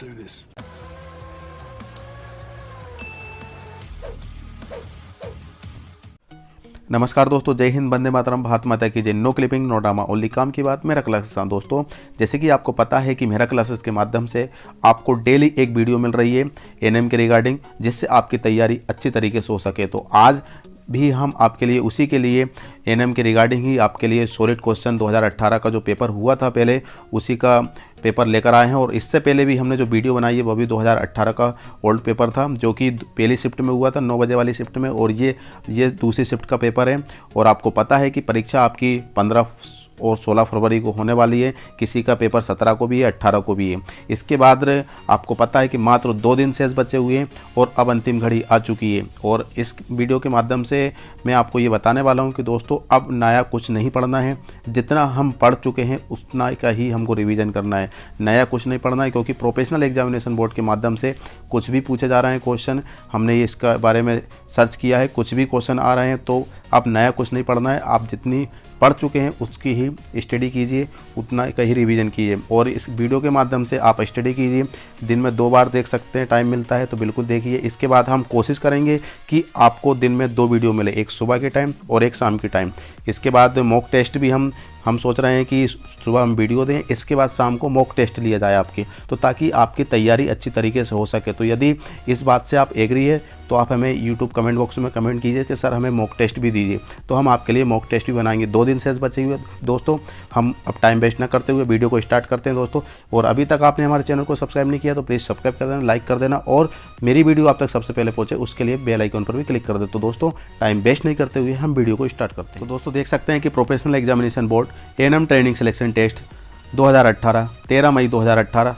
do this. नमस्कार दोस्तों, जय हिंद, वंदे मातरम, भारत माता की जय। No clipping no drama, only काम की बात। मेरा क्लासेस दोस्तों, जैसे कि आपको पता है कि मेरा क्लासेस के माध्यम से आपको डेली एक वीडियो मिल रही है एनएम के रिगार्डिंग, जिससे आपकी तैयारी अच्छी तरीके से हो सके। तो आज भी हम आपके लिए उसी के लिए एनएम के रिगार्डिंग ही आपके लिए सॉलिड क्वेश्चन 2018 का जो पेपर हुआ था पहले, उसी का पेपर लेकर आए हैं। और इससे पहले भी हमने जो वीडियो बनाई है वो भी 2018 का ओल्ड पेपर था, जो कि पहली शिफ्ट में हुआ था 9 बजे वाली शिफ्ट में, और ये दूसरी शिफ्ट का पेपर है। और आपको पता है कि परीक्षा आपकी 15 और 16 फरवरी को होने वाली है। किसी का पेपर 17 को भी है, 18 को भी है। इसके बाद आपको पता है कि मात्र 2 दिन शेष बचे हुए हैं और अब अंतिम घड़ी आ चुकी है। और इस वीडियो के माध्यम से मैं आपको ये बताने वाला हूँ कि दोस्तों अब नया कुछ नहीं पढ़ना है। जितना हम पढ़ चुके हैं उतना का ही हमको रिवीजन करना है, नया कुछ नहीं पढ़ना है। क्योंकि प्रोफेशनल एग्जामिनेशन बोर्ड के माध्यम से कुछ भी पूछे जा रहे हैं क्वेश्चन, हमने इसका बारे में सर्च किया है, कुछ भी क्वेश्चन आ रहे हैं। तो अब नया कुछ नहीं पढ़ना है, आप जितनी पढ़ चुके हैं उसकी ही स्टडी कीजिए, उतना का ही रिवीजन कीजिए। और इस वीडियो के माध्यम से आप स्टडी कीजिए, दिन में 2 बार देख सकते हैं, टाइम मिलता है तो बिल्कुल देखिए। इसके बाद हम कोशिश करेंगे कि आपको दिन में 2 वीडियो मिले, एक सुबह के टाइम और एक शाम के टाइम। इसके बाद मॉक टेस्ट भी हम सोच रहे हैं कि सुबह हम वीडियो दें, इसके बाद शाम को मॉक टेस्ट लिया जाए आपकी, तो ताकि आपकी तैयारी अच्छी तरीके से हो सके। तो यदि इस बात से आप एग्री है तो आप हमें यूट्यूब कमेंट बॉक्स में कमेंट कीजिए कि सर हमें मॉक टेस्ट भी दीजिए, तो हम आपके लिए मॉक टेस्ट भी बनाएंगे। 2 दिन शेष बचे हुए दोस्तों, हम अब टाइम वेस्ट ना करते हुए वीडियो को स्टार्ट करते हैं दोस्तों। और अभी तक आपने हमारे चैनल को सब्सक्राइब नहीं किया तो प्लीज़ सब्सक्राइब कर देना, लाइक कर देना, और मेरी वीडियो आप तक सबसे पहले पहुंचे उसके लिए बेल आइकन पर भी क्लिक कर दे। तो दोस्तों टाइम वेस्ट नहीं करते हुए हम वीडियो को स्टार्ट करते हैं। तो दोस्तों देख सकते हैं कि professional examination board ANM training selection test 2018 13 मई 2018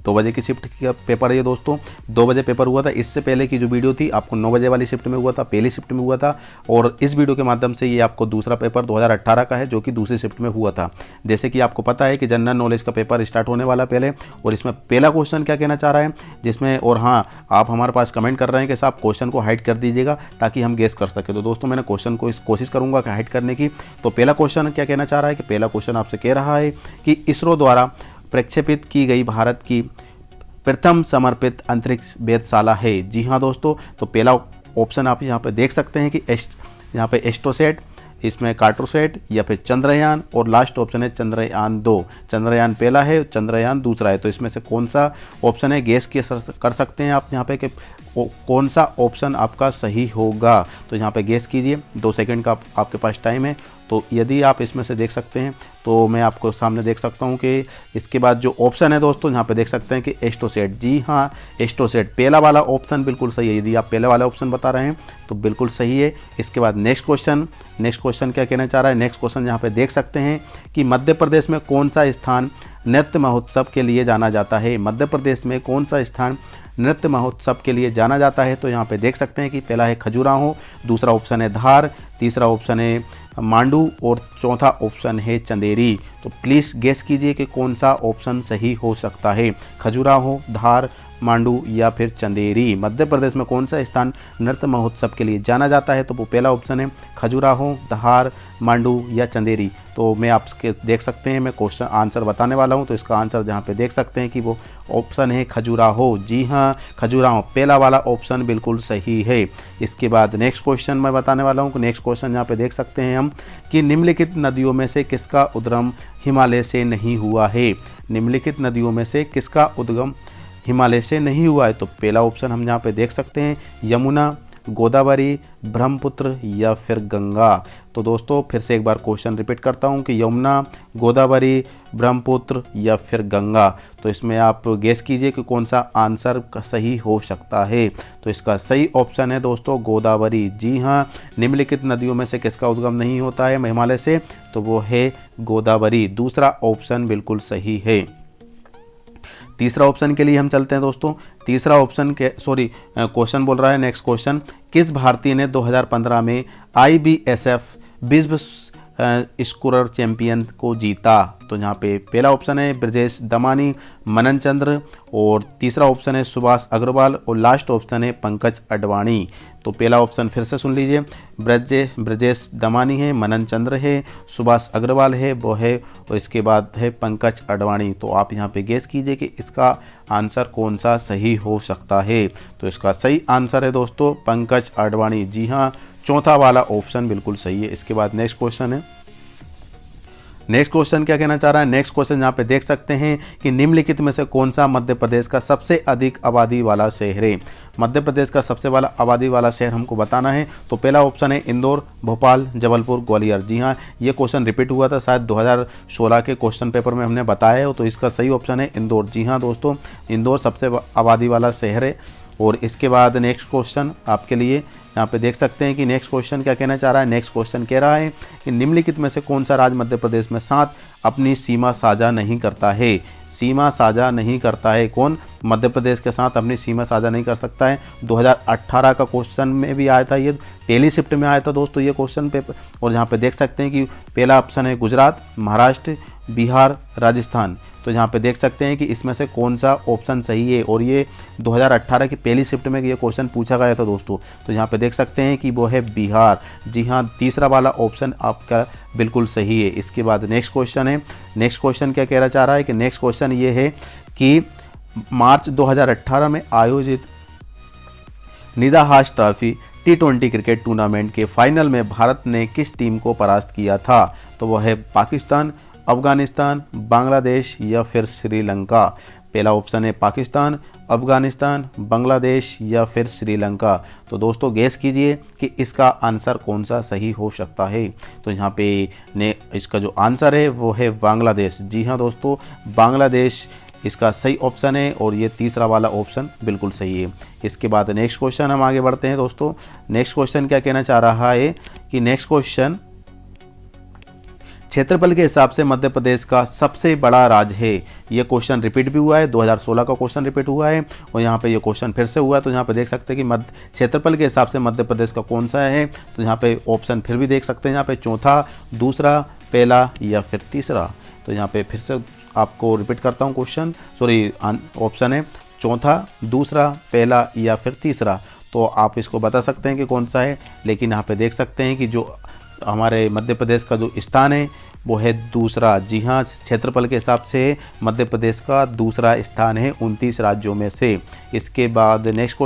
2 बजे की शिफ्ट का पेपर है ये दोस्तों। 2 बजे पेपर हुआ था। इससे पहले की जो वीडियो थी आपको 9 बजे वाली शिफ्ट में हुआ था, पहली शिफ्ट में हुआ था। और इस वीडियो के माध्यम से ये आपको दूसरा पेपर 2018 का है, जो कि दूसरी शिफ्ट में हुआ था। जैसे कि आपको पता है कि जनरल नॉलेज का पेपर स्टार्ट होने वाला पहले, और इसमें पहला क्वेश्चन क्या कहना चाह रहा है जिसमें, और हाँ आप हमारे पास कमेंट कर रहे हैं कि साहब क्वेश्चन को हाइड कर दीजिएगा ताकि हम गेस कर सकें। तो दोस्तों मैंने क्वेश्चन को कोशिश करूँगा कि हाइड करने की। तो पहला क्वेश्चन क्या कहना चाह रहा है कि पहला क्वेश्चन आपसे कह रहा है कि इसरो द्वारा प्रक्षेपित की गई भारत की प्रथम समर्पित अंतरिक्ष वेधशाला है। जी हाँ दोस्तों, तो पहला ऑप्शन आप यहाँ पे देख सकते हैं कि यहाँ पे एस्ट्रोसेट, इसमें कार्टोसेट या फिर चंद्रयान, और लास्ट ऑप्शन है चंद्रयान 2। चंद्रयान पहला है, चंद्रयान दूसरा है। तो इसमें से कौन सा ऑप्शन है गेस कर सकते हैं आप यहाँ पे कि कौन सा ऑप्शन आपका सही होगा। तो यहाँ पे गेस कीजिए, 2 सेकंड का आपके पास टाइम है। तो यदि आप इसमें से देख सकते हैं तो मैं आपको सामने देख सकता हूँ कि इसके बाद जो ऑप्शन है दोस्तों यहाँ पे देख सकते हैं कि एस्ट्रोसेट। जी हाँ, एस्ट्रोसेट पहला वाला ऑप्शन बिल्कुल सही है। यदि आप पहले वाला ऑप्शन बता रहे हैं तो बिल्कुल सही है। इसके बाद नेक्स्ट क्वेश्चन क्या कहना चाह रहा है। नेक्स्ट क्वेश्चन यहाँ पे देख सकते हैं कि मध्य प्रदेश में कौन सा स्थान नृत्य महोत्सव के लिए जाना जाता है। मध्य प्रदेश में कौन सा स्थान नृत्य महोत्सव के लिए जाना जाता है। तो यहाँ पे देख सकते हैं कि पहला है खजुराहो, दूसरा ऑप्शन है धार, तीसरा ऑप्शन है मांडू, और चौथा ऑप्शन है चंदेरी। तो प्लीज़ गेस कीजिए कि कौन सा ऑप्शन सही हो सकता है, खजुराहो, धार, मांडू या फिर चंदेरी। मध्य प्रदेश में कौन सा स्थान नृत्य महोत्सव के लिए जाना जाता है। तो वो पहला ऑप्शन है खजुराहो, धार, मांडू या चंदेरी। तो मैं आपके देख सकते हैं, मैं क्वेश्चन आंसर बताने वाला हूं। तो इसका आंसर जहां पे देख सकते हैं कि वो ऑप्शन है खजुराहो। जी हाँ, खजुराहो पहला वाला ऑप्शन बिल्कुल सही है। इसके बाद नेक्स्ट क्वेश्चन मैं बताने वाला हूँ। नेक्स्ट क्वेश्चन यहाँ पे देख सकते हैं हम कि निम्नलिखित नदियों में से किसका उद्गम हिमालय से नहीं हुआ है। निम्नलिखित नदियों में से किसका उद्गम हिमालय से नहीं हुआ है। तो पहला ऑप्शन हम यहाँ पे देख सकते हैं यमुना, गोदावरी, ब्रह्मपुत्र या फिर गंगा। तो दोस्तों फिर से एक बार क्वेश्चन रिपीट करता हूँ कि यमुना, गोदावरी, ब्रह्मपुत्र या फिर गंगा। तो इसमें आप गेस कीजिए कि कौन सा आंसर सही हो सकता है। तो इसका सही ऑप्शन है दोस्तों गोदावरी। जी हाँ, निम्नलिखित नदियों में से किसका उद्गम नहीं होता है हिमालय से, तो वो है गोदावरी। दूसरा ऑप्शन बिल्कुल सही है। तीसरा ऑप्शन के लिए हम चलते हैं दोस्तों। तीसरा ऑप्शन के क्वेश्चन बोल रहा है नेक्स्ट क्वेश्चन, किस भारतीय ने 2015 में IBSF विश्व स्कोरर चैंपियन को जीता? तो यहाँ पे पहला ऑप्शन है ब्रजेश दमानी, मनन चंद्र, और तीसरा ऑप्शन है सुभाष अग्रवाल, और लास्ट ऑप्शन है पंकज अडवाणी। तो पहला ऑप्शन फिर से सुन लीजिए, ब्रजेश दमानी है, मनन चंद्र है, सुभाष अग्रवाल है वो है, और इसके बाद है पंकज अडवाणी। तो आप यहाँ पे गेस कीजिए कि इसका आंसर कौन सा सही हो सकता है। तो इसका सही आंसर है दोस्तों पंकज अडवाणी। जी हाँ, चौथा वाला ऑप्शन बिल्कुल सही है। इसके बाद नेक्स्ट क्वेश्चन है, नेक्स्ट क्वेश्चन क्या कहना चाह रहा है? नेक्स्ट क्वेश्चन यहाँ पे देख सकते हैं कि निम्नलिखित में से कौन सा मध्य प्रदेश का सबसे अधिक आबादी वाला शहर है? मध्य प्रदेश का सबसे वाला आबादी वाला शहर हमको बताना है। तो पहला ऑप्शन है इंदौर, भोपाल, जबलपुर, ग्वालियर। जी हाँ, ये क्वेश्चन रिपीट हुआ था शायद 2016 के क्वेश्चन पेपर में हमने बताया है। तो इसका सही ऑप्शन है इंदौर। जी हाँ दोस्तों, इंदौर सबसे आबादी वाला शहर है। और इसके बाद नेक्स्ट क्वेश्चन आपके लिए यहाँ पे देख सकते हैं कि नेक्स्ट क्वेश्चन क्या कहना चाह रहा है। नेक्स्ट क्वेश्चन कह रहा है कि निम्नलिखित में से कौन सा राज्य मध्य प्रदेश में साथ अपनी सीमा साझा नहीं करता है? सीमा साझा नहीं करता है कौन? मध्य प्रदेश के साथ अपनी सीमा साझा नहीं कर सकता है। 2018 का क्वेश्चन में भी आया था, ये पहली शिफ्ट में आया था दोस्तों ये क्वेश्चन पेपर। और यहाँ पे देख सकते हैं कि पहला ऑप्शन है गुजरात, महाराष्ट्र, बिहार, राजस्थान। तो यहाँ पे देख सकते हैं कि इसमें से कौन सा ऑप्शन सही है। और ये 2018 की पहली शिफ्ट में ये क्वेश्चन पूछा गया था दोस्तों। तो यहाँ पे देख सकते हैं कि वो है बिहार। जी हाँ, तीसरा वाला ऑप्शन आपका बिल्कुल सही है। इसके बाद नेक्स्ट क्वेश्चन है, नेक्स्ट क्वेश्चन क्या कहना चाह रहा है कि नेक्स्ट क्वेश्चन ये है कि मार्च 2018 में आयोजित निदा हास ट्रॉफी T20 क्रिकेट टूर्नामेंट के फाइनल में भारत ने किस टीम को परास्त किया था? तो वह है पाकिस्तान, अफगानिस्तान, बांग्लादेश या फिर श्रीलंका। पहला ऑप्शन है पाकिस्तान, अफगानिस्तान, बांग्लादेश या फिर श्रीलंका। तो दोस्तों गेस कीजिए कि इसका आंसर कौन सा सही हो सकता है। तो यहाँ पे इसका जो आंसर है वो है बांग्लादेश। जी हाँ दोस्तों, बांग्लादेश इसका सही ऑप्शन है। और ये तीसरा वाला ऑप्शन बिल्कुल सही है। इसके बाद नेक्स्ट क्वेश्चन हम आगे बढ़ते हैं दोस्तों। नेक्स्ट क्वेश्चन क्या कहना चाह रहा है कि नेक्स्ट क्वेश्चन क्षेत्रफल के हिसाब से मध्य प्रदेश का सबसे बड़ा राज्य है। ये क्वेश्चन रिपीट भी हुआ है, 2016 का क्वेश्चन रिपीट हुआ है और यहाँ पे ये क्वेश्चन फिर से हुआ है। तो यहाँ पे देख सकते हैं कि क्षेत्रफल के हिसाब से मध्य प्रदेश का कौन सा है। तो यहाँ पे ऑप्शन फिर भी देख सकते हैं, यहाँ पे चौथा, दूसरा, पहला या फिर तीसरा। तो यहाँ पे फिर से आपको रिपीट करता हूँ क्वेश्चन, सॉरी ऑप्शन है चौथा, दूसरा, पहला या फिर तीसरा। तो आप इसको बता सकते हैं कि कौन सा है। लेकिन यहाँ पे देख सकते हैं कि जो हमारे मध्य प्रदेश का जो स्थान है वो है दूसरा। जी हाँ, क्षेत्रफल के हिसाब से मध्य प्रदेश का दूसरा स्थान है 29 राज्यों में से। इसके बाद नेक्स्ट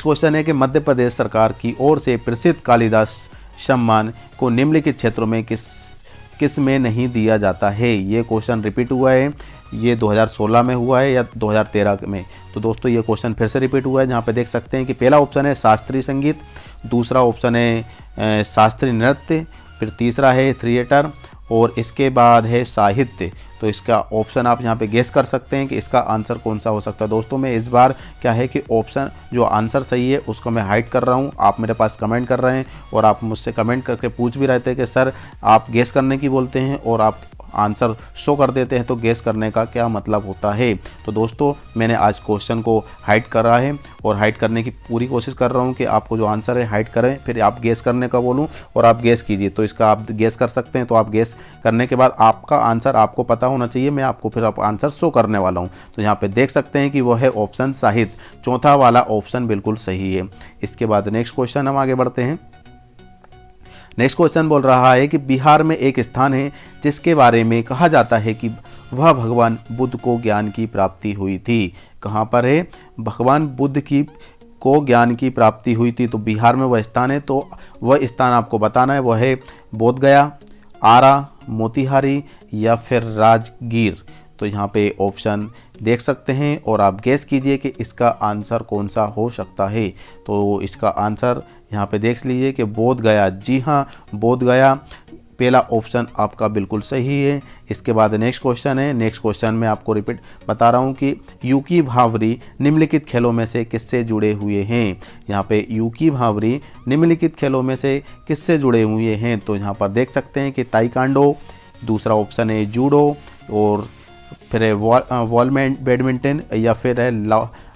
क्वेश्चन है कि मध्य प्रदेश सरकार की ओर से प्रसिद्ध कालिदास सम्मान को निम्नलिखित क्षेत्रों में किस में नहीं दिया जाता है। ये क्वेश्चन रिपीट हुआ है, ये 2016 में हुआ है या 2013 में। तो दोस्तों ये क्वेश्चन फिर से रिपीट हुआ है, जहाँ पे देख सकते हैं कि पहला ऑप्शन है शास्त्रीय संगीत, दूसरा ऑप्शन है शास्त्रीय नृत्य, फिर तीसरा है थिएटर और इसके बाद है साहित्य। तो इसका ऑप्शन आप यहाँ पे गेस कर सकते हैं कि इसका आंसर कौन सा हो सकता है। दोस्तों मैं इस बार क्या है कि ऑप्शन जो आंसर सही है उसको मैं हाइड कर रहा हूँ। आप मेरे पास कमेंट कर रहे हैं और आप मुझसे कमेंट करके पूछ भी रहे थे कि सर आप गेस करने की बोलते हैं और आप आंसर शो कर देते हैं, तो गेस करने का क्या मतलब होता है। तो दोस्तों मैंने आज क्वेश्चन को हाइड करा है और हाइड करने की पूरी कोशिश कर रहा हूं कि आपको जो आंसर है हाइड करें, फिर आप गेस करने का बोलूं और आप गेस कीजिए। तो इसका आप गेस कर सकते हैं। तो आप गेस करने के बाद आपका आंसर आपको पता होना चाहिए, मैं आपको फिर आप आंसर शो करने वाला हूँ। तो यहाँ पर देख सकते हैं कि वो है ऑप्शन साहित्य, चौथा वाला ऑप्शन बिल्कुल सही है। इसके बाद नेक्स्ट क्वेश्चन हम आगे बढ़ते हैं। नेक्स्ट क्वेश्चन बोल रहा है कि बिहार में एक स्थान है जिसके बारे में कहा जाता है कि वह भगवान बुद्ध को ज्ञान की प्राप्ति हुई थी। कहाँ पर है? भगवान बुद्ध को ज्ञान की प्राप्ति हुई थी। तो बिहार में वह स्थान है। तो वह स्थान आपको बताना है, वह है बोधगया, आरा, मोतिहारी या फिर राजगीर। तो यहाँ पे ऑप्शन देख सकते हैं और आप गेस कीजिए कि इसका आंसर कौन सा हो सकता है। तो इसका आंसर यहाँ पे देख लीजिए कि बोधगया। जी हाँ, बोधगया पहला ऑप्शन आपका बिल्कुल सही है। इसके बाद नेक्स्ट क्वेश्चन है। नेक्स्ट क्वेश्चन में आपको रिपीट बता रहा हूँ कि यूकी भावरी निम्नलिखित खेलों में से किससे जुड़े हुए हैं। यहाँ पे यूकी भावरी निम्नलिखित खेलों में से किससे जुड़े हुए हैं। तो यहाँ पर देख सकते हैं कि ताइक्वांडो, दूसरा ऑप्शन है जूडो और फिर है वॉल बैडमिंटन या फिर है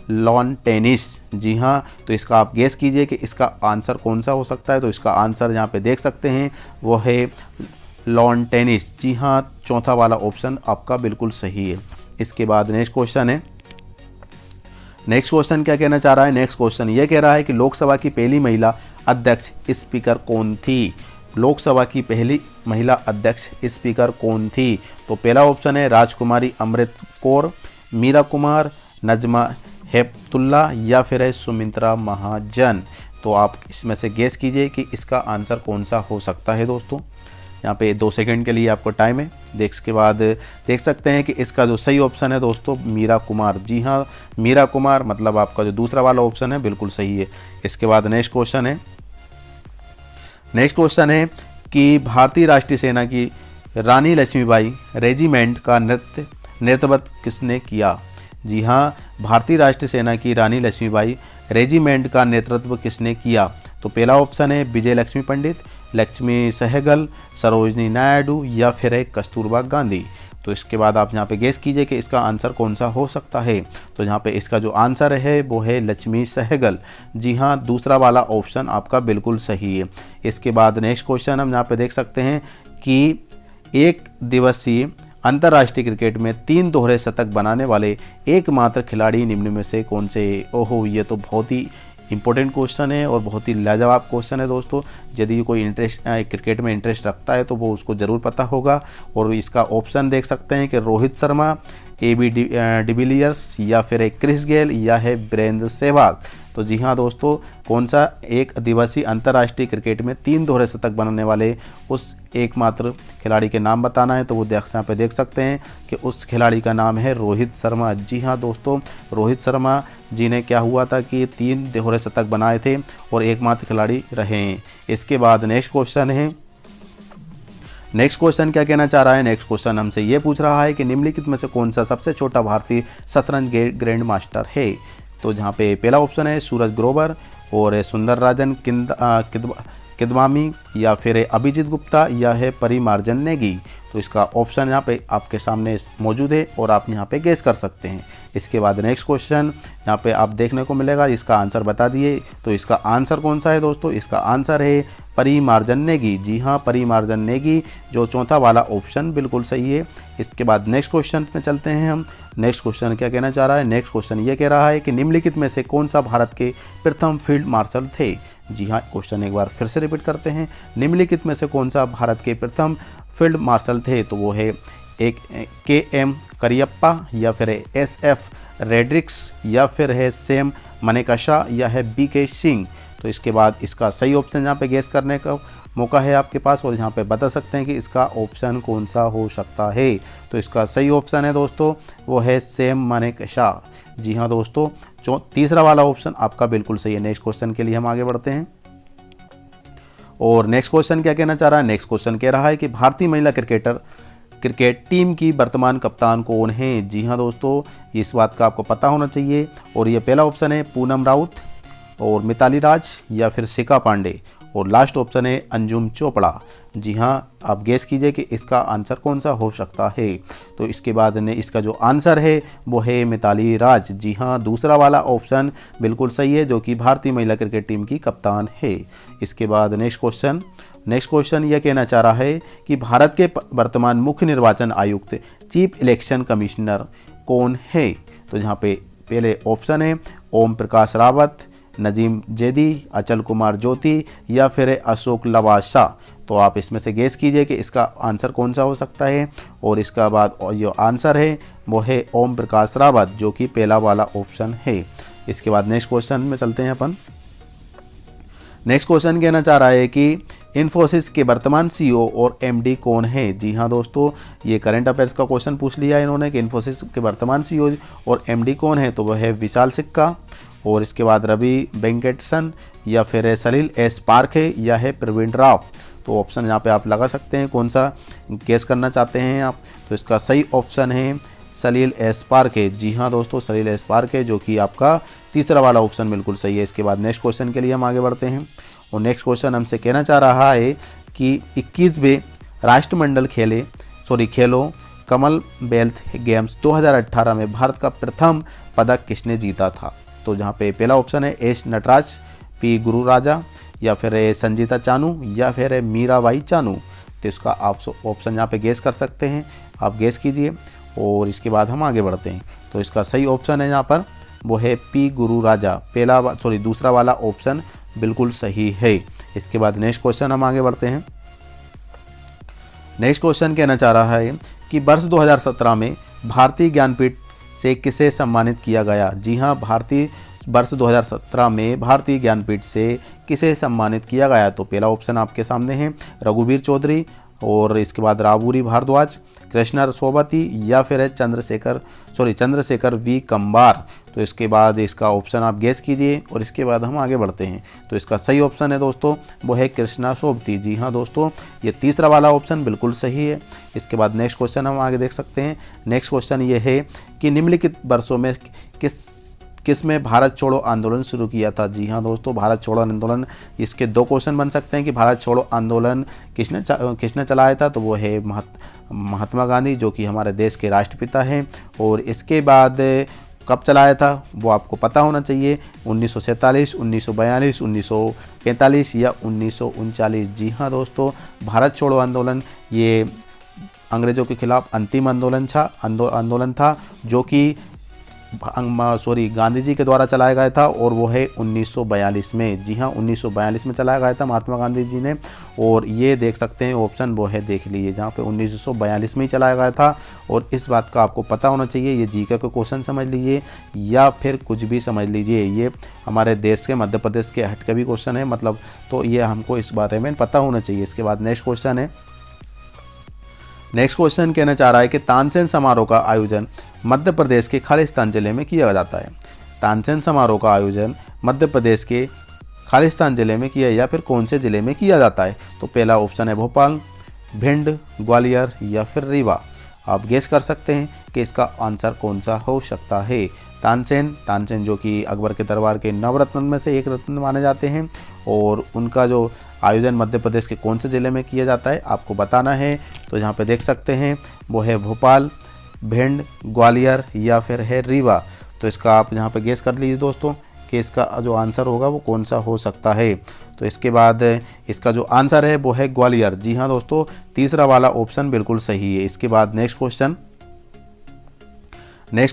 लॉन टेनिस। जी हाँ, तो इसका आप गेस कीजिए कि इसका आंसर कौन सा हो सकता है। तो इसका आंसर यहाँ पे देख सकते हैं वो है लॉन टेनिस। जी हाँ, चौथा वाला ऑप्शन आपका बिल्कुल सही है। इसके बाद नेक्स्ट क्वेश्चन है। नेक्स्ट क्वेश्चन क्या कहना चाह रहा है? नेक्स्ट क्वेश्चन ये कह रहा है कि लोकसभा की पहली महिला अध्यक्ष स्पीकर कौन थी? लोकसभा की पहली महिला अध्यक्ष स्पीकर कौन थी? तो पहला ऑप्शन है राजकुमारी अमृत कौर, मीरा कुमार, नजमा हेपतुल्ला या फिर है सुमित्रा महाजन। तो आप इसमें से गेस कीजिए कि इसका आंसर कौन सा हो सकता है। दोस्तों यहाँ पे 2 सेकंड के लिए आपको टाइम है। इसके बाद देख सकते हैं कि इसका जो सही ऑप्शन है दोस्तों मीरा कुमार। जी हाँ, मीरा कुमार, मतलब आपका जो दूसरा वाला ऑप्शन है बिल्कुल सही है। इसके बाद नेक्स्ट क्वेश्चन है। नेक्स्ट क्वेश्चन है कि भारतीय राष्ट्रीय सेना की रानी लक्ष्मीबाई रेजिमेंट का नेतृत्व किसने किया? जी हाँ, भारतीय राष्ट्रीय सेना की रानी लक्ष्मीबाई रेजिमेंट का नेतृत्व किसने किया? तो पहला ऑप्शन है विजय लक्ष्मी पंडित, लक्ष्मी सहगल, सरोजनी नायडू या फिर है कस्तूरबा गांधी। तो इसके बाद आप यहाँ पे गेस कीजिए कि इसका आंसर कौन सा हो सकता है। तो यहाँ पे इसका जो आंसर है वो है लक्ष्मी सहगल। जी हाँ, दूसरा वाला ऑप्शन आपका बिल्कुल सही है। इसके बाद नेक्स्ट क्वेश्चन हम यहाँ पे देख सकते हैं कि एक दिवसीय अंतर्राष्ट्रीय क्रिकेट में 3 दोहरे शतक बनाने वाले एकमात्र खिलाड़ी निम्न में से कौन से? ओहो, ये तो बहुत ही इंपॉर्टेंट क्वेश्चन है और बहुत ही लाजवाब क्वेश्चन है दोस्तों। यदि कोई क्रिकेट में इंटरेस्ट रखता है तो वो उसको ज़रूर पता होगा। और इसका ऑप्शन देख सकते हैं कि रोहित शर्मा, AB डिविलियर्स या फिर है क्रिस गेल या है वीरेंद्र सहवाग। तो जी हाँ दोस्तों, कौन सा एक दिवसीय अंतर्राष्ट्रीय क्रिकेट में 3 दोहरे शतक बनाने वाले उस एकमात्र खिलाड़ी के नाम बताना है। तो वो यहाँ पे देख सकते हैं कि उस खिलाड़ी का नाम है रोहित शर्मा। जी हाँ दोस्तों, रोहित शर्मा जी ने क्या हुआ था कि 3 दोहरे शतक बनाए थे और एकमात्र खिलाड़ी रहे हैं। इसके बाद नेक्स्ट क्वेश्चन है। नेक्स्ट क्वेश्चन क्या कहना चाह रहा है? नेक्स्ट क्वेश्चन हमसे ये पूछ रहा है कि निम्नलिखित में से कौन सा सबसे छोटा भारतीय शतरंज ग्रैंड मास्टर है? तो जहाँ पे पहला ऑप्शन है सूरज ग्रोवर और सुंदर राजन किदवामी या फिर अभिजीत गुप्ता या है परिमार्जन नेगी। तो इसका ऑप्शन यहाँ पे आपके सामने मौजूद है और आप यहाँ पे गेस कर सकते हैं। इसके बाद नेक्स्ट क्वेश्चन यहाँ पे आप देखने को मिलेगा, इसका आंसर बता दिए। तो इसका आंसर कौन सा है दोस्तों? इसका आंसर है परिमार्जन नेगी। जी हाँ, परिमार्जन नेगी, जो चौथा वाला ऑप्शन बिल्कुल सही है। इसके बाद नेक्स्ट क्वेश्चन में चलते हैं हम। नेक्स्ट क्वेश्चन क्या कहना चाह रहा है? नेक्स्ट क्वेश्चन ये कह रहा है कि निम्नलिखित में से कौन सा भारत के प्रथम फील्ड मार्शल थे? जी हाँ, क्वेश्चन एक बार फिर से रिपीट करते हैं। निम्नलिखित में से कौन सा भारत के प्रथम फील्ड मार्शल थे? तो वो है एक KM करियप्पा या फिर है SF रेड्रिक्स या फिर है सैम मानेकशॉ या है BK सिंह। तो इसके बाद इसका सही ऑप्शन यहाँ पे गेस करने का मौका है आपके पास और यहाँ पे बता सकते हैं कि इसका ऑप्शन कौन सा हो सकता है। तो इसका सही ऑप्शन है दोस्तों वो है सैम मानेकशॉ। जी हाँ दोस्तों, तीसरा वाला ऑप्शन आपका बिल्कुल सही है। नेक्स्ट क्वेश्चन के लिए हम आगे बढ़ते हैं। और नेक्स्ट क्वेश्चन क्या कहना चाह रहा है? नेक्स्ट क्वेश्चन कह रहा है कि भारतीय महिला क्रिकेट टीम की वर्तमान कप्तान कौन है? जी हाँ दोस्तों, इस बात का आपको पता होना चाहिए। और ये पहला ऑप्शन है पूनम राउत और मिताली राज या फिर शिखा पांडे और लास्ट ऑप्शन है अंजुम चोपड़ा। जी हाँ, आप गेस कीजिए कि इसका आंसर कौन सा हो सकता है। तो इसके बाद ने इसका जो आंसर है वो है मिताली राज। जी हाँ, दूसरा वाला ऑप्शन बिल्कुल सही है, जो कि भारतीय महिला क्रिकेट टीम की कप्तान है। इसके बाद नेक्स्ट क्वेश्चन यह कहना चाह रहा है कि भारत के वर्तमान मुख्य निर्वाचन आयुक्त चीफ इलेक्शन कमिश्नर कौन है? तो यहाँ पे पहले ऑप्शन है ओम प्रकाश रावत, नजीम जैदी, अचल कुमार ज्योति या फिर अशोक लवासा। तो आप इसमें से गेस कीजिए कि इसका आंसर कौन सा हो सकता है। और इसका बाद जो आंसर है वो है ओम प्रकाश रावत, जो कि पहला वाला ऑप्शन है। इसके बाद नेक्स्ट क्वेश्चन में चलते हैं अपन। नेक्स्ट क्वेश्चन कहना चाह रहा है कि इन्फोसिस के वर्तमान CEO और MD कौन है? जी हाँ दोस्तों, ये करंट अफेयर्स का क्वेश्चन पूछ लिया इन्होंने कि इन्फोसिस के वर्तमान CEO और MD कौन है? तो वह है विशाल सिक्का और इसके बाद रवि वेंकटेशन या फिर सलील S पारखे या है प्रवीण राव। तो ऑप्शन यहाँ पे आप लगा सकते हैं, कौन सा गेस करना चाहते हैं आप। तो इसका सही ऑप्शन है सलील S पारखे। जी हाँ दोस्तों, सलील S पारखे, जो कि आपका तीसरा वाला ऑप्शन बिल्कुल सही है। इसके बाद नेक्स्ट क्वेश्चन के लिए हम आगे बढ़ते हैं। और नेक्स्ट क्वेश्चन हमसे कहना चाह रहा है कि 21वें राष्ट्रमंडल खेलों कॉमनवेल्थ गेम्स 2018 में भारत का प्रथम पदक किसने जीता था? तो जहाँ पे पहला ऑप्शन है एस नटराज, पी गुरुराजा, या फिर संजीता चानू, या फिर मीराबाई चानू। तो इसका आप ऑप्शन यहाँ पे गेस कर सकते हैं, आप गेस कीजिए और इसके बाद हम आगे बढ़ते हैं। तो इसका सही ऑप्शन है यहाँ पर वो है पी गुरुराजा। दूसरा वाला ऑप्शन बिल्कुल सही है। इसके बाद नेक्स्ट क्वेश्चन हम आगे बढ़ते हैं। नेक्स्ट क्वेश्चन कहना चाह रहा है कि वर्ष 2017 में भारतीय ज्ञानपीठ से किसे सम्मानित किया गया? जी हाँ, वर्ष 2017 में भारतीय ज्ञानपीठ से किसे सम्मानित किया गया? तो पहला ऑप्शन आपके सामने है रघुवीर चौधरी, और इसके बाद राबूरी भारद्वाज, कृष्णा सोबती, या फिर चंद्रशेखर वी कंबार। तो इसके बाद इसका ऑप्शन आप गेस कीजिए और इसके बाद हम आगे बढ़ते हैं। तो इसका सही ऑप्शन है दोस्तों वो है कृष्णा सोबती। जी हाँ दोस्तों, ये तीसरा वाला ऑप्शन बिल्कुल सही है। इसके बाद नेक्स्ट क्वेश्चन हम आगे देख सकते हैं। नेक्स्ट क्वेश्चन ये है कि निम्नलिखित वर्षों में किस में भारत छोड़ो आंदोलन शुरू किया था? जी हाँ दोस्तों, भारत छोड़ो आंदोलन, इसके दो क्वेश्चन बन सकते हैं कि भारत छोड़ो आंदोलन किसने चलाया था? तो वो है महात्मा गांधी, जो कि हमारे देश के राष्ट्रपिता हैं। और इसके बाद कब चलाया था वो आपको पता होना चाहिए, 1947, 1942, 1945 या 1939। जी हाँ दोस्तों, भारत छोड़ो आंदोलन ये अंग्रेज़ों के खिलाफ अंतिम आंदोलन था जो कि गांधी जी के द्वारा चलाया गया था, और वो है 1942 में। जी हाँ, 1942 में चलाया गया था महात्मा गांधी जी ने। और ये देख सकते हैं ऑप्शन वो है, देख लीजिए, जहाँ पे 1942 में ही चलाया गया था। और इस बात का आपको पता होना चाहिए, ये जीके का क्वेश्चन समझ लीजिए या फिर कुछ भी समझ लीजिए, ये हमारे देश के मध्य प्रदेश के हट के भी क्वेश्चन है, मतलब तो ये हमको इस बारे में पता होना चाहिए। इसके बाद नेक्स्ट क्वेश्चन है। नेक्स्ट क्वेश्चन कहना चाह रहा है कि तानसेन समारोह का आयोजन मध्य प्रदेश के खालिस्तान जिले में किया जाता है। तानसेन समारोह का आयोजन मध्य प्रदेश के खालिस्तान जिले में किया या फिर कौन से जिले में किया जाता है? तो पहला ऑप्शन है भोपाल, भिंड, ग्वालियर या फिर रीवा। आप गेस कर सकते हैं कि इसका आंसर कौन सा हो सकता है। तानसेन जो कि अकबर के दरबार के नवरत्न में से एक रत्न माने जाते हैं, और उनका जो आयोजन मध्य प्रदेश के कौन से ज़िले में किया जाता है आपको बताना है। तो यहाँ पे देख सकते हैं वो है भोपाल, भिंड, ग्वालियर या फिर है रीवा। तो इसका आप यहाँ पे गेस कर लीजिए दोस्तों कि इसका जो आंसर होगा वो कौन सा हो सकता है। तो इसके बाद इसका जो आंसर है वो है ग्वालियर। जी हाँ दोस्तों, तीसरा वाला ऑप्शन बिल्कुल सही है। इसके बाद नेक्स्ट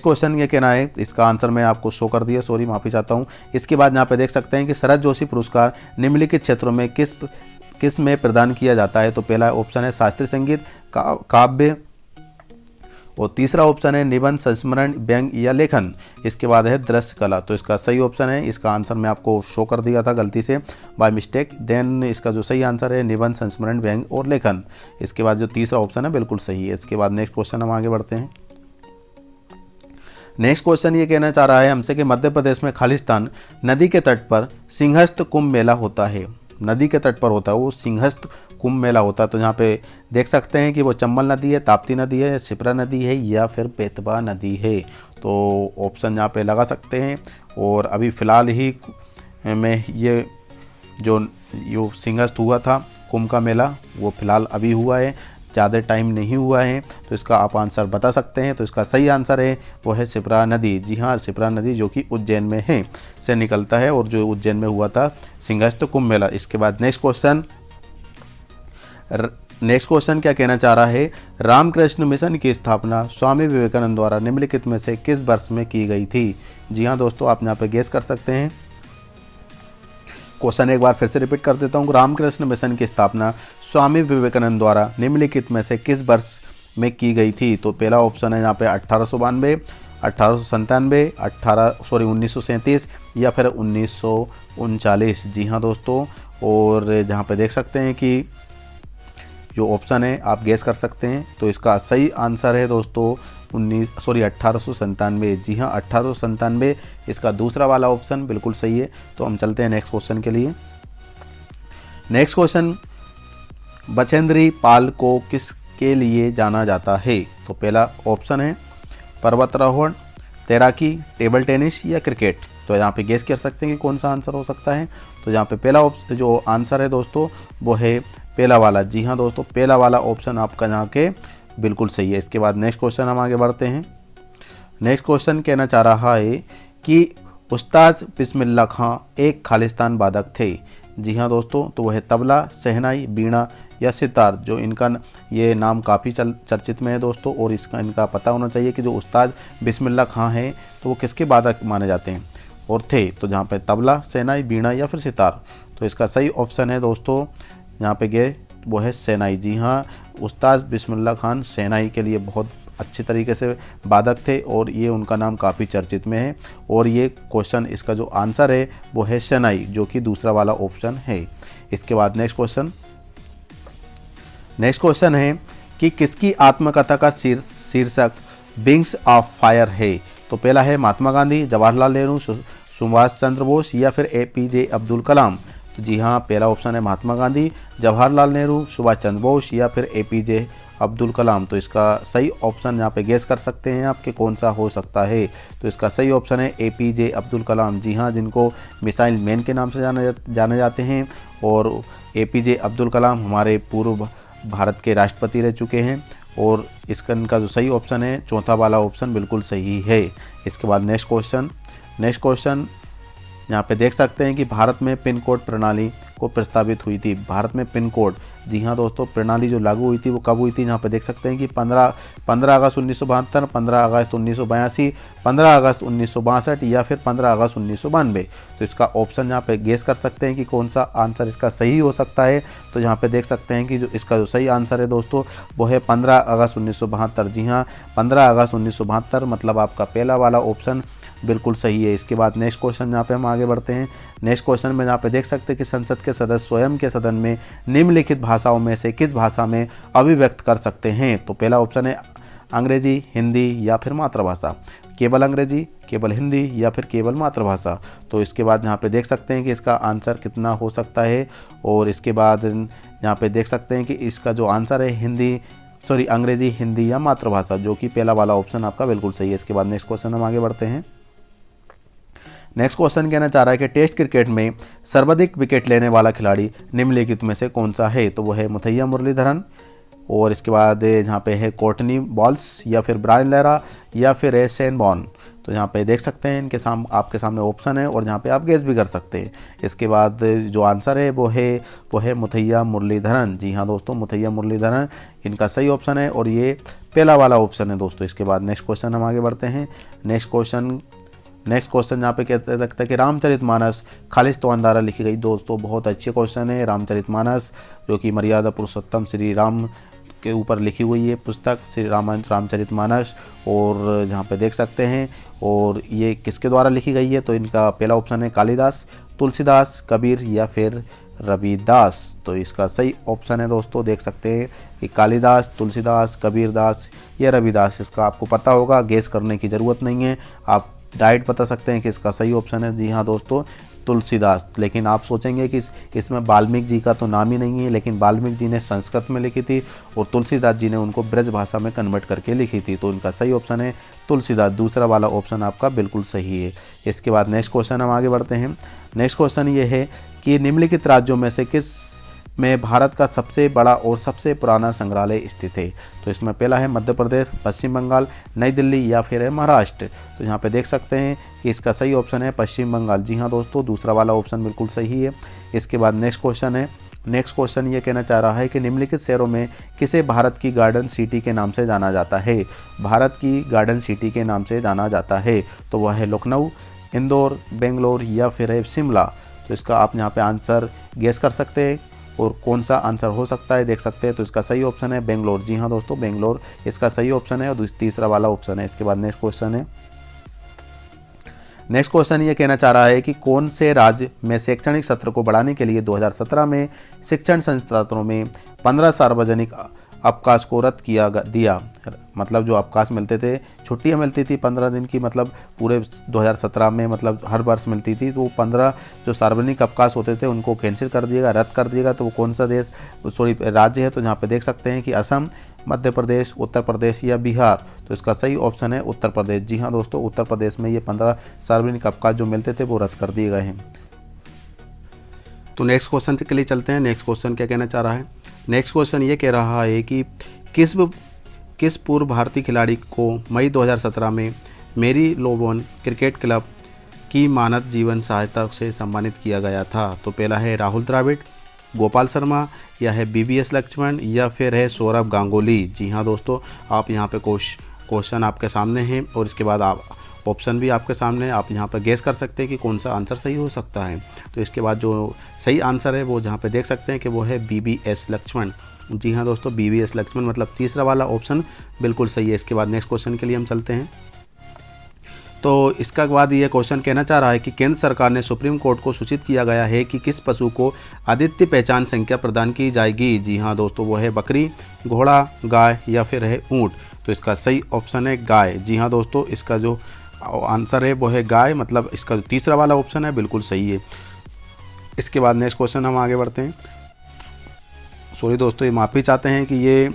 क्वेश्चन ये कहना है, इसका आंसर मैं आपको शो कर दिया, सॉरी माफ़ी चाहता हूँ। इसके बाद यहाँ पे देख सकते हैं कि शरद जोशी पुरस्कार निम्नलिखित क्षेत्रों में किस में प्रदान किया जाता है? तो पहला ऑप्शन है शास्त्रीय संगीत, काव्य, और तीसरा ऑप्शन है निबंध, संस्मरण, व्यंग या लेखन। इसके बाद है दृश्य कला। तो इसका सही ऑप्शन है, इसका आंसर मैं आपको शो कर दिया था गलती से बाय मिस्टेक। देन इसका जो सही आंसर है निबंध, संस्मरण, व्यंग और लेखन। इसके बाद जो तीसरा ऑप्शन है बिल्कुल सही है। इसके बाद नेक्स्ट क्वेश्चन हम आगे बढ़ते हैं। नेक्स्ट क्वेश्चन ये कहना चाह रहा है हमसे कि मध्य प्रदेश में खालिस्तान नदी के तट पर सिंहस्थ कुंभ मेला होता है। नदी के तट पर होता है वो सिंहस्थ कुंभ मेला होता है। तो यहाँ पे देख सकते हैं कि वो चंबल नदी है, ताप्ती नदी है, शिप्रा नदी है या फिर बेतवा नदी है। तो ऑप्शन यहाँ पे लगा सकते हैं। और अभी फ़िलहाल ही में ये जो सिंहस्थ हुआ था कुंभ का मेला वो फ़िलहाल अभी हुआ है, ज़्यादा टाइम नहीं हुआ है। तो इसका आप आंसर बता सकते हैं। तो इसका सही आंसर है वो है शिप्रा नदी। जी हाँ, शिप्रा नदी जो कि उज्जैन में है से निकलता है, और जो उज्जैन में हुआ था सिंहस्थ कुंभ मेला। इसके बाद नेक्स्ट क्वेश्चन क्या कहना चाह रहा है, रामकृष्ण मिशन की स्थापना स्वामी विवेकानंद द्वारा निम्नलिखित में से किस वर्ष में की गई थी? जी हाँ दोस्तों, आप यहाँ पे गेस कर सकते हैं। क्वेश्चन एक बार फिर से रिपीट कर देता हूँ। रामकृष्ण मिशन की स्थापना स्वामी विवेकानंद द्वारा निम्नलिखित में से किस वर्ष में की गई थी? तो पहला ऑप्शन है यहाँ पे 1892, 1897, 1937 या फिर 1939। जी हाँ दोस्तों, और जहाँ पे देख सकते हैं कि जो ऑप्शन है आप गेस कर सकते हैं। तो इसका सही आंसर है दोस्तों 1897। जी हाँ, 1897 इसका दूसरा वाला ऑप्शन बिल्कुल सही है। तो हम चलते हैं नेक्स्ट क्वेश्चन के लिए। नेक्स्ट क्वेश्चन, बचेंद्री पाल को किसके लिए जाना जाता है? तो पहला ऑप्शन है पर्वतारोहण, तैराकी, टेबल टेनिस या क्रिकेट। तो यहाँ पे गेस कर सकते हैं कि कौन सा आंसर हो सकता है। तो यहाँ पे पहला जो आंसर है दोस्तों वो है पहला वाला। जी हाँ दोस्तों, पहला वाला ऑप्शन आपका यहाँ के बिल्कुल सही है। इसके बाद नेक्स्ट क्वेश्चन हम आगे बढ़ते हैं। नेक्स्ट क्वेश्चन कहना चाह रहा है कि उस्ताद बिस्मिल्लाह खां एक खालिस्तान वादक थे। जी हाँ दोस्तों, तो वह तबला, शहनाई, बीणा या सितार, जो इनका ये नाम काफ़ी चर्चित में है दोस्तों, और इनका पता होना चाहिए कि जो उस्ताद बिस्मिल्लाह खां हैं तो वो किसके वादक माने जाते हैं और थे। तो जहाँ पे तबला, शहनाई, बीणा या फिर सितार, तो इसका सही ऑप्शन है दोस्तों यहाँ पे गए वो है शहनाई। जी हाँ, उस्ताद बिस्मिल्लाह खान शहनाई के लिए बहुत अच्छे तरीके से वादक थे और ये उनका नाम काफ़ी चर्चित में है। और ये क्वेश्चन, इसका जो आंसर है वो है शहनाई, जो कि दूसरा वाला ऑप्शन है। इसके बाद नेक्स्ट क्वेश्चन है कि किसकी आत्मकथा का शीर्षक विंग्स ऑफ फायर है। तो पहला है महात्मा गांधी, जवाहरलाल नेहरू, सुभाष चंद्र बोस या फिर APJ अब्दुल कलाम। तो जी हाँ, पहला ऑप्शन है महात्मा गांधी, जवाहरलाल नेहरू, सुभाष चंद्र बोस या फिर APJ अब्दुल कलाम। तो इसका सही ऑप्शन यहाँ पे गेस कर सकते हैं आप कि कौन सा हो सकता है। तो इसका सही ऑप्शन है APJ अब्दुल कलाम। जी हाँ, जिनको मिसाइल मैन के नाम से जाने जाते हैं, और APJ अब्दुल कलाम हमारे पूर्व भारत के राष्ट्रपति रह चुके हैं। और इनका जो सही ऑप्शन है चौथा वाला ऑप्शन बिल्कुल सही है। इसके बाद नेक्स्ट क्वेश्चन यहाँ पे देख सकते हैं कि भारत में पिन कोड प्रणाली को प्रस्तावित हुई थी। भारत में पिन कोड, जी हाँ दोस्तों, प्रणाली जो लागू हुई थी वो कब हुई थी। यहाँ पे देख सकते हैं कि 15 अगस्त 1972, 15 अगस्त 1982, 15 अगस्त 1962 या फिर 15 अगस्त 1992। तो इसका ऑप्शन यहाँ पे गेस कर सकते हैं कि कौन सा आंसर इसका सही हो सकता है। तो यहाँ पे देख सकते हैं कि जो इसका जो सही आंसर है दोस्तों वो है 15 अगस्त 1972। जी हाँ, 15 अगस्त 1972 मतलब आपका पहला वाला ऑप्शन बिल्कुल सही है। इसके बाद नेक्स्ट क्वेश्चन यहाँ पे हम आगे बढ़ते हैं। नेक्स्ट क्वेश्चन में यहाँ पे देख सकते हैं कि संसद के सदस्य स्वयं के सदन में निम्नलिखित भाषाओं में से किस भाषा में अभिव्यक्त कर सकते हैं। तो पहला ऑप्शन है अंग्रेजी, हिंदी या फिर मातृभाषा। केवल अंग्रेजी, केवल हिंदी या फिर केवल मातृभाषा। तो इसके बाद यहाँ पे देख सकते हैं कि इसका आंसर कितना हो सकता है। और इसके बाद यहाँ पे देख सकते हैं कि इसका जो आंसर है अंग्रेजी, हिंदी या मातृभाषा, जो कि पहला वाला ऑप्शन आपका बिल्कुल सही है। इसके बाद नेक्स्ट क्वेश्चन हम आगे बढ़ते हैं। नेक्स्ट क्वेश्चन कहना चाह रहा है कि टेस्ट क्रिकेट में सर्वाधिक विकेट लेने वाला खिलाड़ी निम्नलिखित में से कौन सा है। तो वो है मुथैया मुरलीधरन, और इसके बाद यहाँ पे है कोर्टनी बॉल्स या फिर ब्रायन लारा या फिर है शेन वॉर्न। तो यहाँ पे देख सकते हैं इनके आपके सामने ऑप्शन है, और यहाँ पे आप गेस भी कर सकते हैं। इसके बाद जो आंसर है वो है मुथैया मुरलीधरन। जी हाँ दोस्तों, मुथैया मुरलीधरन इनका सही ऑप्शन है, और ये पहला वाला ऑप्शन है दोस्तों। इसके बाद नेक्स्ट क्वेश्चन हम आगे बढ़ते हैं। नेक्स्ट क्वेश्चन यहाँ पे कहते सकते हैं कि रामचरितमानस खालिस्तान द्वारा लिखी गई। दोस्तों बहुत अच्छे क्वेश्चन है। रामचरितमानस जो कि मर्यादा पुरुषोत्तम श्री राम के ऊपर लिखी हुई है पुस्तक, श्री रामचरितमानस, और यहाँ पे देख सकते हैं और ये किसके द्वारा लिखी गई है। तो इनका पहला ऑप्शन है कालिदास, तुलसीदास, कबीर या फिर रविदास। तो इसका सही ऑप्शन है दोस्तों, देख सकते हैं कि कालिदास, तुलसीदास, कबीरदास या रविदास। इसका आपको पता होगा, गेस करने की ज़रूरत नहीं है, आप डायरेक्ट बता सकते हैं कि इसका सही ऑप्शन है। जी हाँ दोस्तों, तुलसीदास। लेकिन आप सोचेंगे कि इसमें वाल्मीकि जी का तो नाम ही नहीं है, लेकिन वाल्मीकि जी ने संस्कृत में लिखी थी और तुलसीदास जी ने उनको ब्रज भाषा में कन्वर्ट करके लिखी थी। तो इनका सही ऑप्शन है तुलसीदास। दूसरा वाला ऑप्शन आपका बिल्कुल सही है। इसके बाद नेक्स्ट क्वेश्चन हम आगे बढ़ते हैं। नेक्स्ट क्वेश्चन ये है कि निम्नलिखित राज्यों में से किस में भारत का सबसे बड़ा और सबसे पुराना संग्रहालय स्थित है। तो इसमें पहला है मध्य प्रदेश, पश्चिम बंगाल, नई दिल्ली या फिर है महाराष्ट्र। तो यहाँ पे देख सकते हैं कि इसका सही ऑप्शन है पश्चिम बंगाल। जी हाँ दोस्तों, दूसरा वाला ऑप्शन बिल्कुल सही है। इसके बाद नेक्स्ट क्वेश्चन ये कहना चाह रहा है कि निम्नलिखित शहरों में किसे भारत की गार्डन सिटी के नाम से जाना जाता है। भारत की गार्डन सिटी के नाम से जाना जाता है। तो वह है लखनऊ, इंदौर, बेंगलोर या फिर है शिमला। तो इसका आप यहाँ पे आंसर गेस कर सकते हैं और कौन सा आंसर हो सकता है देख सकते हैं। तो इसका सही ऑप्शन है बेंगलोर। जी हाँ दोस्तों, बेंगलोर इसका सही ऑप्शन है और तीसरा वाला ऑप्शन है। इसके बाद नेक्स्ट क्वेश्चन ये कहना चाह रहा है कि कौन से राज्य में शैक्षणिक सत्र को बढ़ाने के लिए 2017 में शिक्षण संस्थानों में 15 सार्वजनिक अवकाश को रद्द दिया। मतलब जो अवकाश मिलते थे, छुट्टियां मिलती थी 15 दिन की, मतलब पूरे 2017 में मतलब हर वर्ष मिलती थी, तो 15 जो सार्वजनिक अवकाश होते थे उनको कैंसिल कर दिएगा, रद्द कर दिएगा। तो वो कौन सा राज्य है। तो यहाँ पे देख सकते हैं कि असम, मध्य प्रदेश, उत्तर प्रदेश या बिहार। तो इसका सही ऑप्शन है उत्तर प्रदेश। जी हाँ दोस्तों, उत्तर प्रदेश में ये 15 सार्वजनिक अवकाश जो मिलते थे वो रद्द कर दिए गए हैं। तो नेक्स्ट क्वेश्चन के लिए चलते हैं। नेक्स्ट क्वेश्चन क्या कहना चाह रहा है। नेक्स्ट क्वेश्चन ये कह रहा है कि किस पूर्व भारतीय खिलाड़ी को मई 2017 में मेरी लोबोन क्रिकेट क्लब की मानद जीवन सहायता से सम्मानित किया गया था? तो पहला है राहुल द्रविड़, गोपाल शर्मा, या है BVS लक्ष्मण, या फिर है सौरभ गांगुली। जी हाँ दोस्तों, आप यहाँ पे क्वेश्चन आपके सामने हैं और इसके बाद आप ऑप्शन भी आपके सामने, आप यहाँ पर गेस कर सकते हैं कि कौन सा आंसर सही हो सकता है। तो इसके बाद जो सही आंसर है वो जहाँ पे देख सकते हैं कि वो है BVS लक्ष्मण। जी हाँ दोस्तों, BVS लक्ष्मण मतलब तीसरा वाला ऑप्शन बिल्कुल सही है। इसके बाद नेक्स्ट क्वेश्चन के लिए हम चलते हैं। तो इसका बाद ये क्वेश्चन कहना चाह रहा है कि केंद्र सरकार ने सुप्रीम कोर्ट को सूचित किया गया है कि किस पशु को अद्वितीय पहचान संख्या प्रदान की जाएगी? जी हाँ दोस्तों, वो है बकरी, घोड़ा, गाय, या फिर है ऊँट। तो इसका सही ऑप्शन है गाय। जी हाँ दोस्तों, इसका जो आंसर है वो है गाय, मतलब इसका जो तीसरा वाला ऑप्शन है बिल्कुल सही है। इसके बाद नेक्स्ट क्वेश्चन हम आगे बढ़ते हैं। सॉरी दोस्तों, ये माफ़ी चाहते हैं कि ये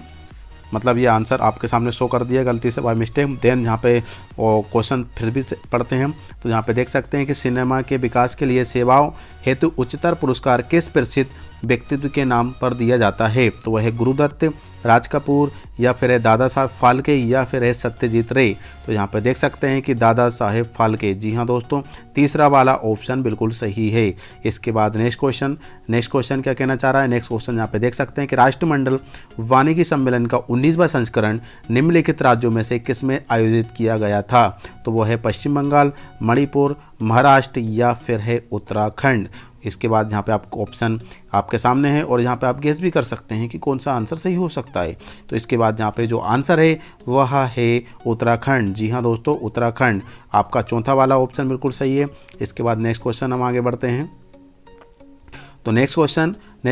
मतलब ये आंसर आपके सामने शो कर दिया गलती से बाय मिस्टेक। देन यहाँ पे क्वेश्चन फिर भी पढ़ते हैं। तो यहाँ पे देख सकते हैं कि सिनेमा के विकास के लिए सेवाओं हेतु उच्चतर पुरस्कार किस प्रसिद्ध व्यक्तित्व के नाम पर दिया जाता है? तो वह है गुरुदत्त, राज कपूर, या फिर है दादा साहेब फाल्के, या फिर है सत्यजीत रे। तो यहाँ पे देख सकते हैं कि दादा साहेब फाल्के। जी हाँ दोस्तों, तीसरा वाला ऑप्शन बिल्कुल सही है। इसके बाद नेक्स्ट क्वेश्चन क्या कहना चाह रहा है? नेक्स्ट क्वेश्चन यहाँ पे देख सकते हैं कि राष्ट्रमंडल वानिकी सम्मेलन का 19वां संस्करण निम्नलिखित राज्यों में से किस में आयोजित किया गया था? तो वो है पश्चिम बंगाल, मणिपुर, महाराष्ट्र, या फिर है उत्तराखंड। इसके बाद यहाँ पे आपको ऑप्शन आपके सामने है और यहाँ पे आप गेस भी कर सकते हैं कि कौन सा आंसर सही हो सकता है। तो इसके बाद यहाँ पे जो आंसर है वह है उत्तराखंड। जी हाँ दोस्तों, उत्तराखंड आपका चौथा वाला ऑप्शन बिल्कुल सही है। इसके बाद नेक्स्ट क्वेश्चन हम आगे बढ़ते हैं। तो नेक्स्ट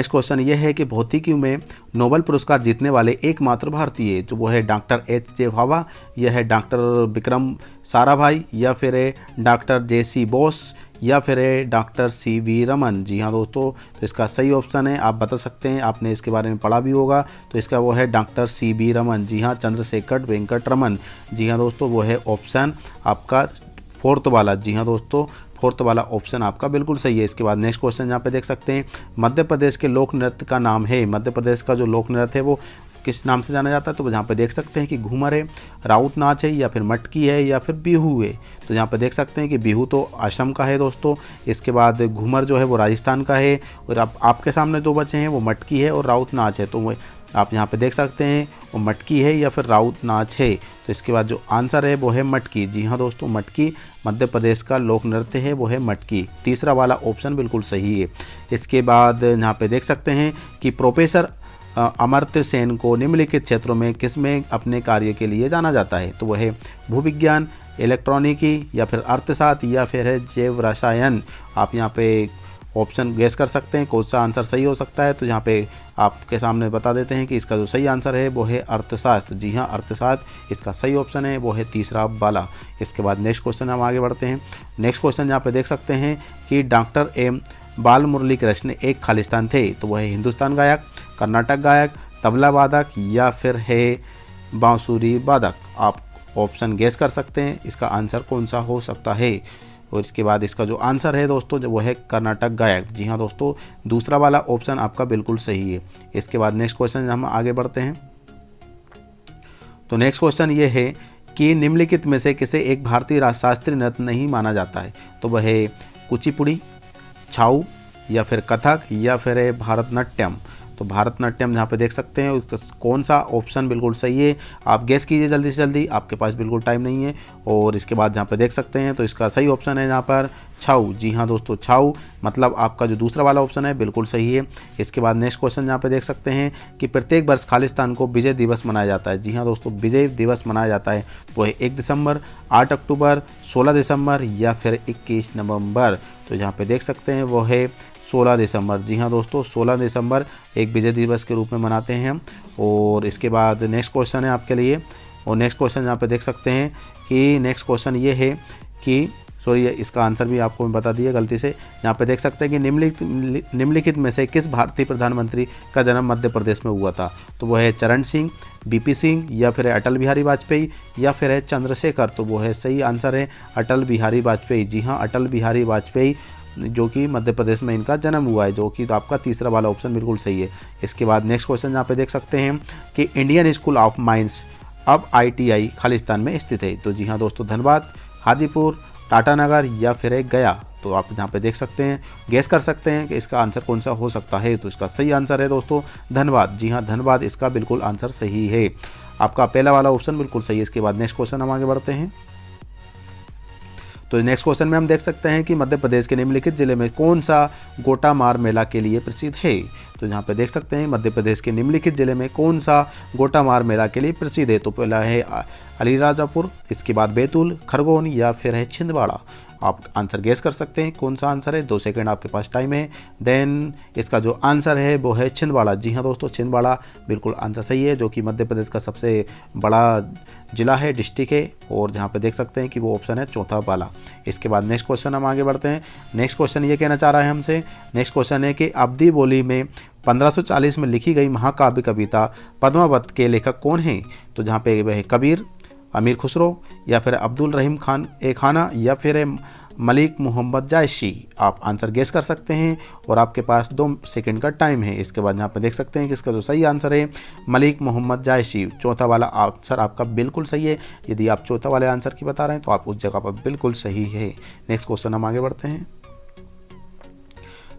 क्वेश्चन ये है कि भौतिकी में नोबेल पुरस्कार जीतने वाले एकमात्र भारतीय, जो वो है डॉक्टर H.J. भाभा, यह है डॉक्टर विक्रम साराभाई, या फिर है डॉक्टर J.C. बोस, या फिर है डॉक्टर C.V. रमन। जी हाँ दोस्तों, तो इसका सही ऑप्शन है, आप बता सकते हैं, आपने इसके बारे में पढ़ा भी होगा। तो इसका वो है डॉक्टर C.V. रमन। जी हाँ, चंद्रशेखर वेंकट रमन। जी हाँ दोस्तों, वो है ऑप्शन आपका फोर्थ वाला। जी हाँ दोस्तों, फोर्थ वाला ऑप्शन आपका बिल्कुल सही है। इसके बाद नेक्स्ट क्वेश्चन यहाँ पे देख सकते हैं, मध्य प्रदेश के लोक नृत्य का नाम है। मध्य प्रदेश का जो लोक नृत्य है वो किस नाम से जाना जाता है? तो यहाँ पे देख सकते हैं कि घूमर है, राउत नाच है, या फिर मटकी है, या फिर बिहू है। तो यहाँ पे देख सकते हैं कि बिहू तो असम का है दोस्तों। इसके बाद घूमर जो है वो राजस्थान का है, और आपके सामने दो बचे हैं, वो मटकी है और राउत नाच है। तो वो आप यहाँ पे देख सकते हैं वो मटकी है या फिर राउत नाच है। तो इसके बाद जो आंसर है वो है मटकी। जी हाँ दोस्तों, मटकी मध्य प्रदेश का लोक नृत्य है, वो है मटकी। तीसरा वाला ऑप्शन बिल्कुल सही है। इसके बाद यहाँ पे देख सकते हैं कि प्रोफेसर अमर्त्य सेन को निम्नलिखित क्षेत्रों में किस में अपने कार्य के लिए जाना जाता है? तो वह है भूविज्ञान, इलेक्ट्रॉनिकी, या फिर अर्थशास्त्र, या फिर है जैव रसायन। आप यहाँ पे ऑप्शन गेस कर सकते हैं कौन सा आंसर सही हो सकता है। तो यहाँ पे आपके सामने बता देते हैं कि इसका जो सही आंसर है वो है अर्थशास्त्र। जी हाँ, अर्थशास्त्र इसका सही ऑप्शन है, वो है तीसरा वाला। इसके बाद नेक्स्ट क्वेश्चन हम आगे बढ़ते हैं। नेक्स्ट क्वेश्चन यहाँ पे देख सकते हैं कि डॉक्टर एम बाल मुरली कृष्ण एक खालिस्तान थे। तो वह है हिंदुस्तान गायक, कर्नाटक गायक, तबला वादक, या फिर है बांसुरी वादक। आप ऑप्शन गेस कर सकते हैं इसका आंसर कौन सा हो सकता है। और इसके बाद इसका जो आंसर है दोस्तों वो है कर्नाटक गायक। जी हाँ दोस्तों, दूसरा वाला ऑप्शन आपका बिल्कुल सही है। इसके बाद नेक्स्ट क्वेश्चन हम आगे बढ़ते हैं। तो नेक्स्ट क्वेश्चन ये है कि निम्नलिखित में से किसे एक भारतीय शास्त्रीय नृत्य नहीं माना जाता है? तो वह है कुचिपुड़ी, छाऊ, या फिर कथक, या फिर है भारतनाट्यम। तो भारतनाट्यम यहाँ पे देख सकते हैं उसका कौन सा ऑप्शन बिल्कुल सही है, आप गेस कीजिए जल्दी से जल्दी, आपके पास बिल्कुल टाइम नहीं है। और इसके बाद यहाँ पे देख सकते हैं तो इसका सही ऑप्शन है यहाँ पर छाऊ। जी हाँ दोस्तों, छाऊ मतलब आपका जो दूसरा वाला ऑप्शन है बिल्कुल सही है। इसके बाद नेक्स्ट क्वेश्चन यहाँ पे देख सकते हैं कि प्रत्येक वर्ष खालिस्तान को विजय दिवस मनाया जाता है। जी हाँ दोस्तों, विजय दिवस मनाया जाता है, वो है 1 दिसंबर, 8 अक्टूबर, 16 दिसंबर, या फिर 21 नवंबर। तो यहाँ पे देख सकते हैं वो है 16 दिसंबर। जी हाँ दोस्तों, 16 दिसंबर एक विजय दिवस के रूप में मनाते हैं हम। और इसके बाद नेक्स्ट क्वेश्चन है आपके लिए, और नेक्स्ट क्वेश्चन यहाँ पे देख सकते हैं कि नेक्स्ट क्वेश्चन ये है कि इसका आंसर भी आपको मैं बता दिया गलती से। यहाँ पे देख सकते हैं कि निम्नलिखित में से किस भारतीय प्रधानमंत्री का जन्म मध्य प्रदेश में हुआ था? तो वो है चरण सिंह, बीपी सिंह, या फिर है अटल बिहारी वाजपेयी, या फिर है चंद्रशेखर। तो वो है सही आंसर है अटल बिहारी वाजपेयी। जी हाँ, अटल बिहारी वाजपेयी, जो कि मध्य प्रदेश में इनका जन्म हुआ है, जो कि तो आपका तीसरा वाला ऑप्शन बिल्कुल सही है। इसके बाद नेक्स्ट क्वेश्चन यहाँ पे देख सकते हैं कि इंडियन स्कूल ऑफ माइंस अब ITI खालिस्तान में स्थित है। तो जी हाँ दोस्तों, धनबाद, हाजीपुर, टाटानगर या फिर है गया। तो आप यहाँ पे देख सकते हैं, गेस कर सकते हैं कि इसका आंसर कौन सा हो सकता है। तो इसका सही आंसर है दोस्तों धनबाद। जी हाँ, धनबाद इसका बिल्कुल आंसर सही है। आपका पहला वाला ऑप्शन बिल्कुल सही है। इसके बाद नेक्स्ट क्वेश्चन हम आगे बढ़ते हैं। तो नेक्स्ट क्वेश्चन में हम देख सकते हैं कि मध्य प्रदेश के निम्नलिखित जिले में कौन सा गोटामार मेला के लिए प्रसिद्ध है। तो यहाँ पे देख सकते हैं मध्य प्रदेश के निम्नलिखित जिले में कौन सा गोटामार मेला के लिए प्रसिद्ध है। तो पहला है अलीराजपुर, इसके बाद बैतूल, खरगोन या फिर है छिंदवाड़ा। आप आंसर गेस कर सकते हैं कौन सा आंसर है। 2 सेकंड आपके पास टाइम है। देन इसका जो आंसर है वो है छिंदवाड़ा। जी हाँ दोस्तों, छिंदवाड़ा बिल्कुल आंसर सही है, जो कि मध्य प्रदेश का सबसे बड़ा जिला है, डिस्ट्रिक्ट है। और जहाँ पे देख सकते हैं कि वो ऑप्शन है चौथा वाला। इसके बाद नेक्स्ट क्वेश्चन हम आगे बढ़ते हैं। नेक्स्ट क्वेश्चन ये कहना चाह रहा है हमसे, नेक्स्ट क्वेश्चन है कि अवधी बोली में 1540 में लिखी गई महाकाव्य कविता पद्मावत के लेखक कौन हैं। तो जहाँ पे वह कबीर, अमीर खुसरो या फिर अब्दुल रहीम खान ए खाना या फिर मलिक मोहम्मद जायशी। आप आंसर गेस कर सकते हैं और आपके पास 2 सेकंड का टाइम है। इसके बाद यहाँ पे देख सकते हैं कि इसका जो सही आंसर है मलिक मोहम्मद जायशी। चौथा वाला आंसर आपका बिल्कुल सही है। यदि आप चौथा वाले आंसर की बता रहे हैं तो आप उस जगह पर बिल्कुल सही है। नेक्स्ट क्वेश्चन हम आगे बढ़ते हैं।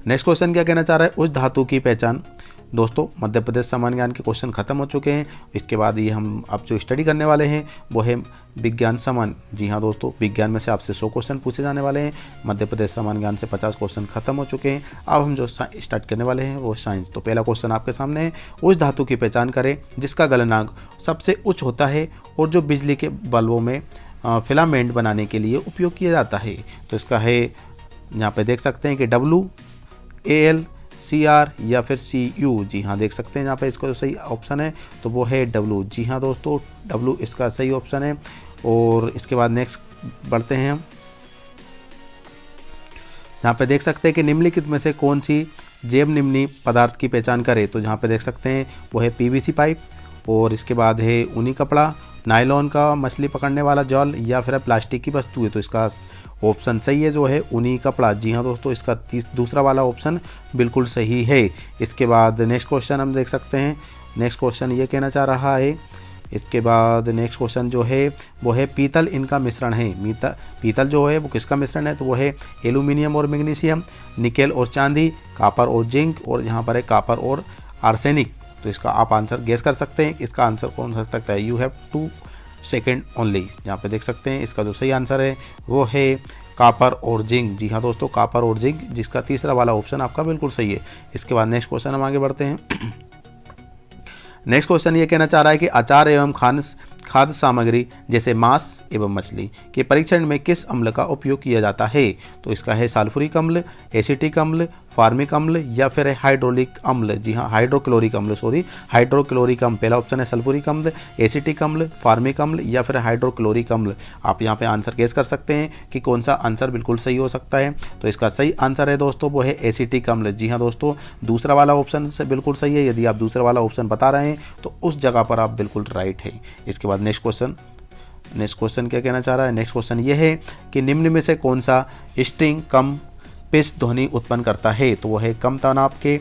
नेक्स्ट क्वेश्चन क्या कहना चाह रहा है, उस धातु की पहचान। दोस्तों मध्य प्रदेश सामान्य ज्ञान के क्वेश्चन खत्म हो चुके हैं। इसके बाद ये हम अब जो स्टडी करने वाले हैं वो है विज्ञान सामान्य। जी हाँ दोस्तों, विज्ञान में से आपसे 100 क्वेश्चन पूछे जाने वाले हैं। मध्य प्रदेश सामान्य ज्ञान से 50 क्वेश्चन खत्म हो चुके हैं। अब हम जो स्टार्ट करने वाले हैं वो साइंस। तो पहला क्वेश्चन आपके सामने है, उस धातु की पहचान करें जिसका गलनांक सबसे उच्च होता है और जो बिजली के बल्बों में फिलामेंट बनाने के लिए उपयोग किया जाता है। तो इसका है, यहाँ पे देख सकते हैं कि W, AL, CR या फिर CU। जी हाँ, देख सकते हैं यहाँ पे इसका जो सही ऑप्शन है तो वो है W। जी हाँ दोस्तों, W इसका सही ऑप्शन है। और इसके बाद नेक्स्ट बढ़ते हैं हम। यहाँ पे देख सकते हैं कि निम्नलिखित में से कौन सी जैव निम्नी पदार्थ की पहचान करे। तो यहाँ पे देख सकते हैं वो है PVC पाइप, और इसके बाद है ऊनी कपड़ा, नायलॉन का मछली पकड़ने वाला जाल या फिर प्लास्टिक की वस्तु है। तो इसका ऑप्शन सही है जो है ऊनी कपड़ा। जी हाँ दोस्तों, इसका दूसरा वाला ऑप्शन बिल्कुल सही है। इसके बाद नेक्स्ट क्वेश्चन हम देख सकते हैं। नेक्स्ट क्वेश्चन ये कहना चाह रहा है, इसके बाद नेक्स्ट क्वेश्चन जो है वो है पीतल इनका मिश्रण है। पीतल जो है वो किसका मिश्रण है। तो वो है एल्यूमिनियम और मैग्नीशियम, निकेल और चांदी, कापर और जिंक, और यहाँ पर है कापर और आर्सेनिक। तो इसका आप आंसर गेस कर सकते हैं। इसका आंसर कौन हो सकता है। You have 2 second only. यहाँ पे देख सकते हैं इसका जो सही आंसर है वो है कापर और जिंक। जी हाँ दोस्तों, कापर और जिंक, जिसका तीसरा वाला ऑप्शन आपका बिल्कुल सही है। इसके बाद नेक्स्ट क्वेश्चन हम आगे बढ़ते हैं। नेक्स्ट क्वेश्चन ये कहना चाह रहा है कि अचार एवं खाद्य सामग्री जैसे मांस एवं मछली के परीक्षण में किस अम्ल का उपयोग किया जाता है। तो इसका है सल्फ्यूरिक अम्ल, एसिटिक अम्ल, फार्मिक अम्ल या फिर हाइड्रोलिक अम्ल। जी हाँ, हाइड्रोक्लोरिक अम्ल, हाइड्रोक्लोरिक अम्ल। पहला ऑप्शन है सल्फ्यूरिक अम्ल, एसिटिक अम्ल, फार्मिक अम्ल या फिर हाइड्रोक्लोरिक अम्ल। आप यहाँ पे आंसर गेस कर सकते हैं कि कौन सा आंसर बिल्कुल सही हो सकता है। तो इसका सही आंसर है दोस्तों वो है एसिटिक अम्ल। जी हाँ दोस्तों, दूसरा वाला ऑप्शन से बिल्कुल सही है। यदि आप दूसरा वाला ऑप्शन बता रहे हैं तो उस जगह पर आप बिल्कुल राइट है। इसके बाद नेक्स्ट क्वेश्चन क्या कहना चाह रहा है। नेक्स्ट क्वेश्चन ये है कि निम्न में से कौन सा स्ट्रिंग कम पिच ध्वनि उत्पन्न करता है। तो वो है कम तनाव के